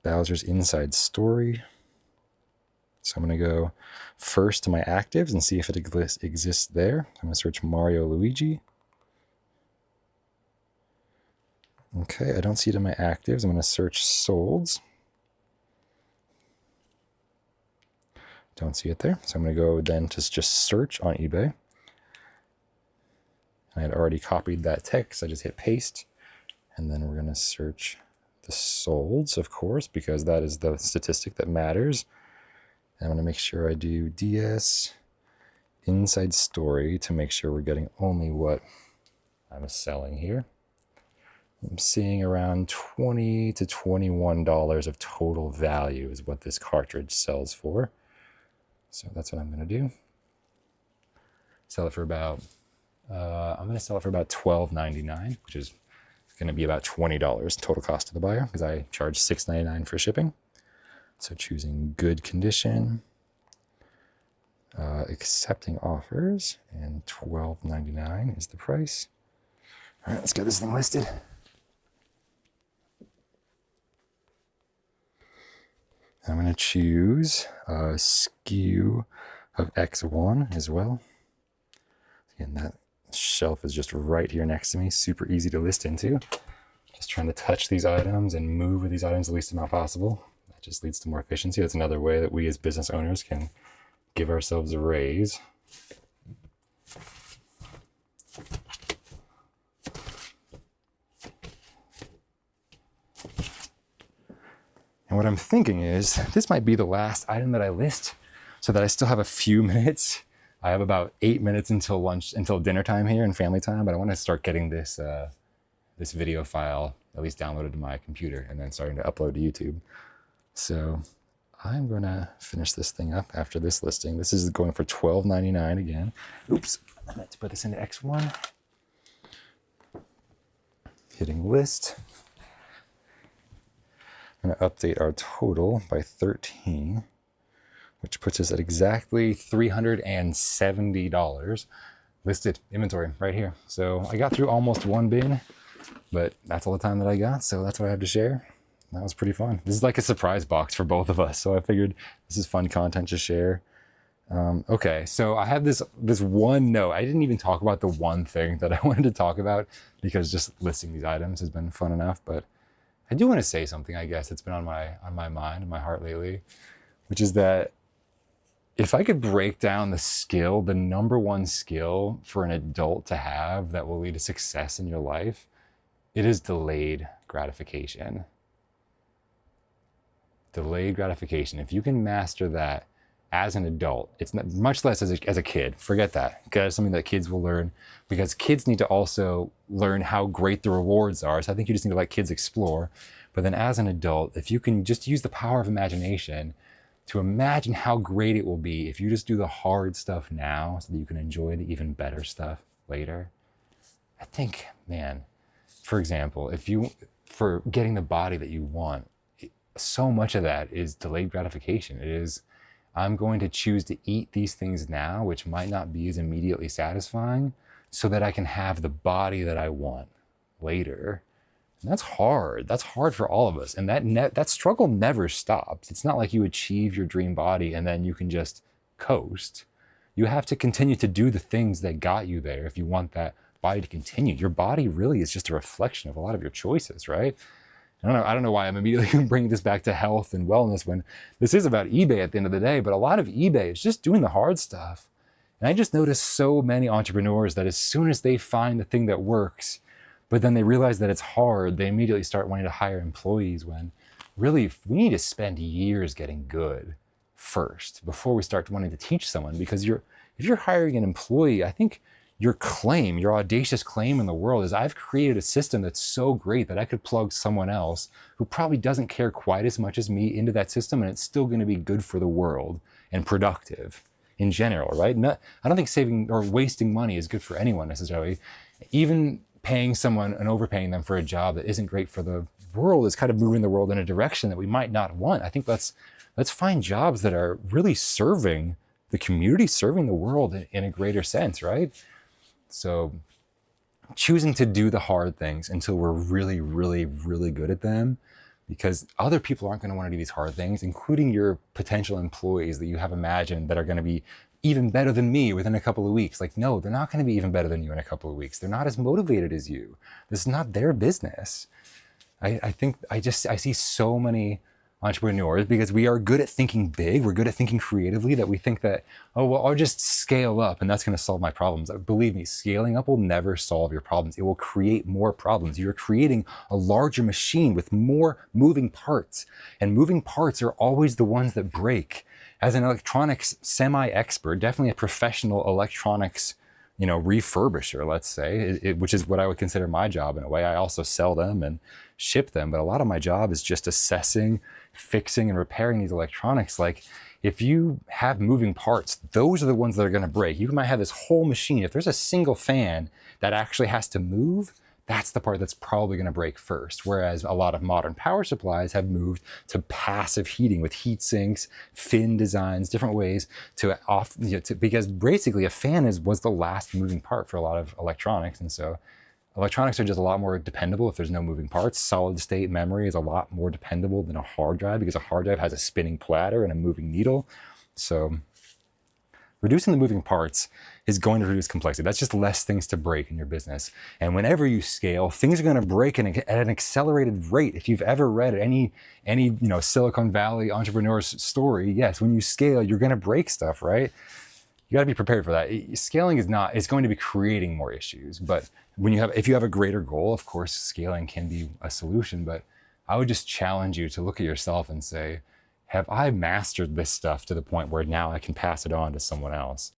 Bowser's Inside Story. So I'm going to go first to my actives and see if it exists there. I'm going to search Mario Luigi. Okay, I don't see it in my actives. I'm going to search solds. Don't see it there. So I'm going to go then to just search on eBay. I had already copied that text. I just hit paste. And then we're going to search the solds, of course, because that is the statistic that matters. And I'm going to make sure I do DS Inside Story to make sure we're getting only what I'm selling here. I'm seeing around $20 to $21 of total value is what this cartridge sells for. So that's what I'm going to do. Sell it for about, I'm going to sell it for about $12.99, which is going to be about $20 total cost to the buyer because I charge $6.99 for shipping. So choosing good condition, accepting offers, and $12.99 is the price. All right, let's get this thing listed. I'm going to choose a SKU of X1 as well. Again, that shelf is just right here next to me. Super easy to list into. Just trying to touch these items and move with these items the least amount possible. That just leads to more efficiency. That's another way that we as business owners can give ourselves a raise. And what I'm thinking is this might be the last item that I list so that I still have a few minutes. I have about 8 minutes until lunch, until dinner time here and family time, but I want to start getting this this video file at least downloaded to my computer and then starting to upload to YouTube. So I'm going to finish this thing up after this listing. This is going for $12.99 again. Oops, I meant to put this into X1. Hitting list. I'm going to update our total by 13, which puts us at exactly $370 listed inventory right here. So I got through almost one bin, but that's all the time that I got. So that's what I have to share. That was pretty fun. This is like a surprise box for both of us. So I figured this is fun content to share. Okay, so I have this one note. I didn't even talk about the one thing that I wanted to talk about because just listing these items has been fun enough. But I do want to say something, I guess, it's been on my mind and my heart lately, which is that if I could break down the number one skill for an adult to have that will lead to success in your life, it is delayed gratification. Delayed gratification. If you can master that as an adult, it's not, much less as a kid. Forget that. That's something that kids will learn because kids need to also learn how great the rewards are. So I think you just need to let kids explore. But then as an adult, if you can just use the power of imagination to imagine how great it will be if you just do the hard stuff now so that you can enjoy the even better stuff later. I think, man, for example, for getting the body that you want, so much of that is delayed gratification. It is, I'm going to choose to eat these things now, which might not be as immediately satisfying, so that I can have the body that I want later. And that's hard. That's hard for all of us. And that struggle never stops. It's not like you achieve your dream body and then you can just coast. You have to continue to do the things that got you there if you want that body to continue. Your body really is just a reflection of a lot of your choices, right? I don't know why I'm immediately bringing this back to health and wellness when this is about eBay at the end of the day, but a lot of eBay is just doing the hard stuff. And I just noticed so many entrepreneurs that as soon as they find the thing that works, but then they realize that it's hard, they immediately start wanting to hire employees when really we need to spend years getting good first before we start wanting to teach someone. Because if you're hiring an employee, I think your audacious claim in the world is I've created a system that's so great that I could plug someone else who probably doesn't care quite as much as me into that system, and it's still going to be good for the world and productive in general, right? I don't think saving or wasting money is good for anyone necessarily. Even paying someone and overpaying them for a job that isn't great for the world is kind of moving the world in a direction that we might not want. I think let's find jobs that are really serving the community, serving the world in a greater sense, right? So choosing to do the hard things until we're really, really, really good at them, because other people aren't going to want to do these hard things, including your potential employees that you have imagined that are going to be even better than me within a couple of weeks. Like, no, they're not going to be even better than you in a couple of weeks. They're not as motivated as you. This is not their business. I think I see so many entrepreneurs, because we are good at thinking big, we're good at thinking creatively, that we think that, oh, well, I'll just scale up and that's going to solve my problems. Believe me, scaling up will never solve your problems. It will create more problems. You're creating a larger machine with more moving parts, and moving parts are always the ones that break. As an electronics semi-expert, definitely a professional electronics refurbisher, let's say, which is what I would consider my job in a way. I also sell them and ship them, but a lot of my job is just assessing, fixing, and repairing these electronics. Like, if you have moving parts, those are the ones that are going to break. You might have this whole machine. If there's a single fan that actually has to move, that's the part that's probably going to break first. Whereas a lot of modern power supplies have moved to passive heating with heat sinks, fin designs, different ways because basically a fan was the last moving part for a lot of electronics. And so electronics are just a lot more dependable if there's no moving parts. Solid state memory is a lot more dependable than a hard drive, because a hard drive has a spinning platter and a moving needle. So reducing the moving parts is going to reduce complexity. That's just less things to break in your business. And whenever you scale, things are going to break at an accelerated rate. If you've ever read any Silicon Valley entrepreneur's story, yes, when you scale, you're going to break stuff, right? You got to be prepared for that. Scaling it's going to be creating more issues. But if you have a greater goal, of course, scaling can be a solution. But I would just challenge you to look at yourself and say, have I mastered this stuff to the point where now I can pass it on to someone else?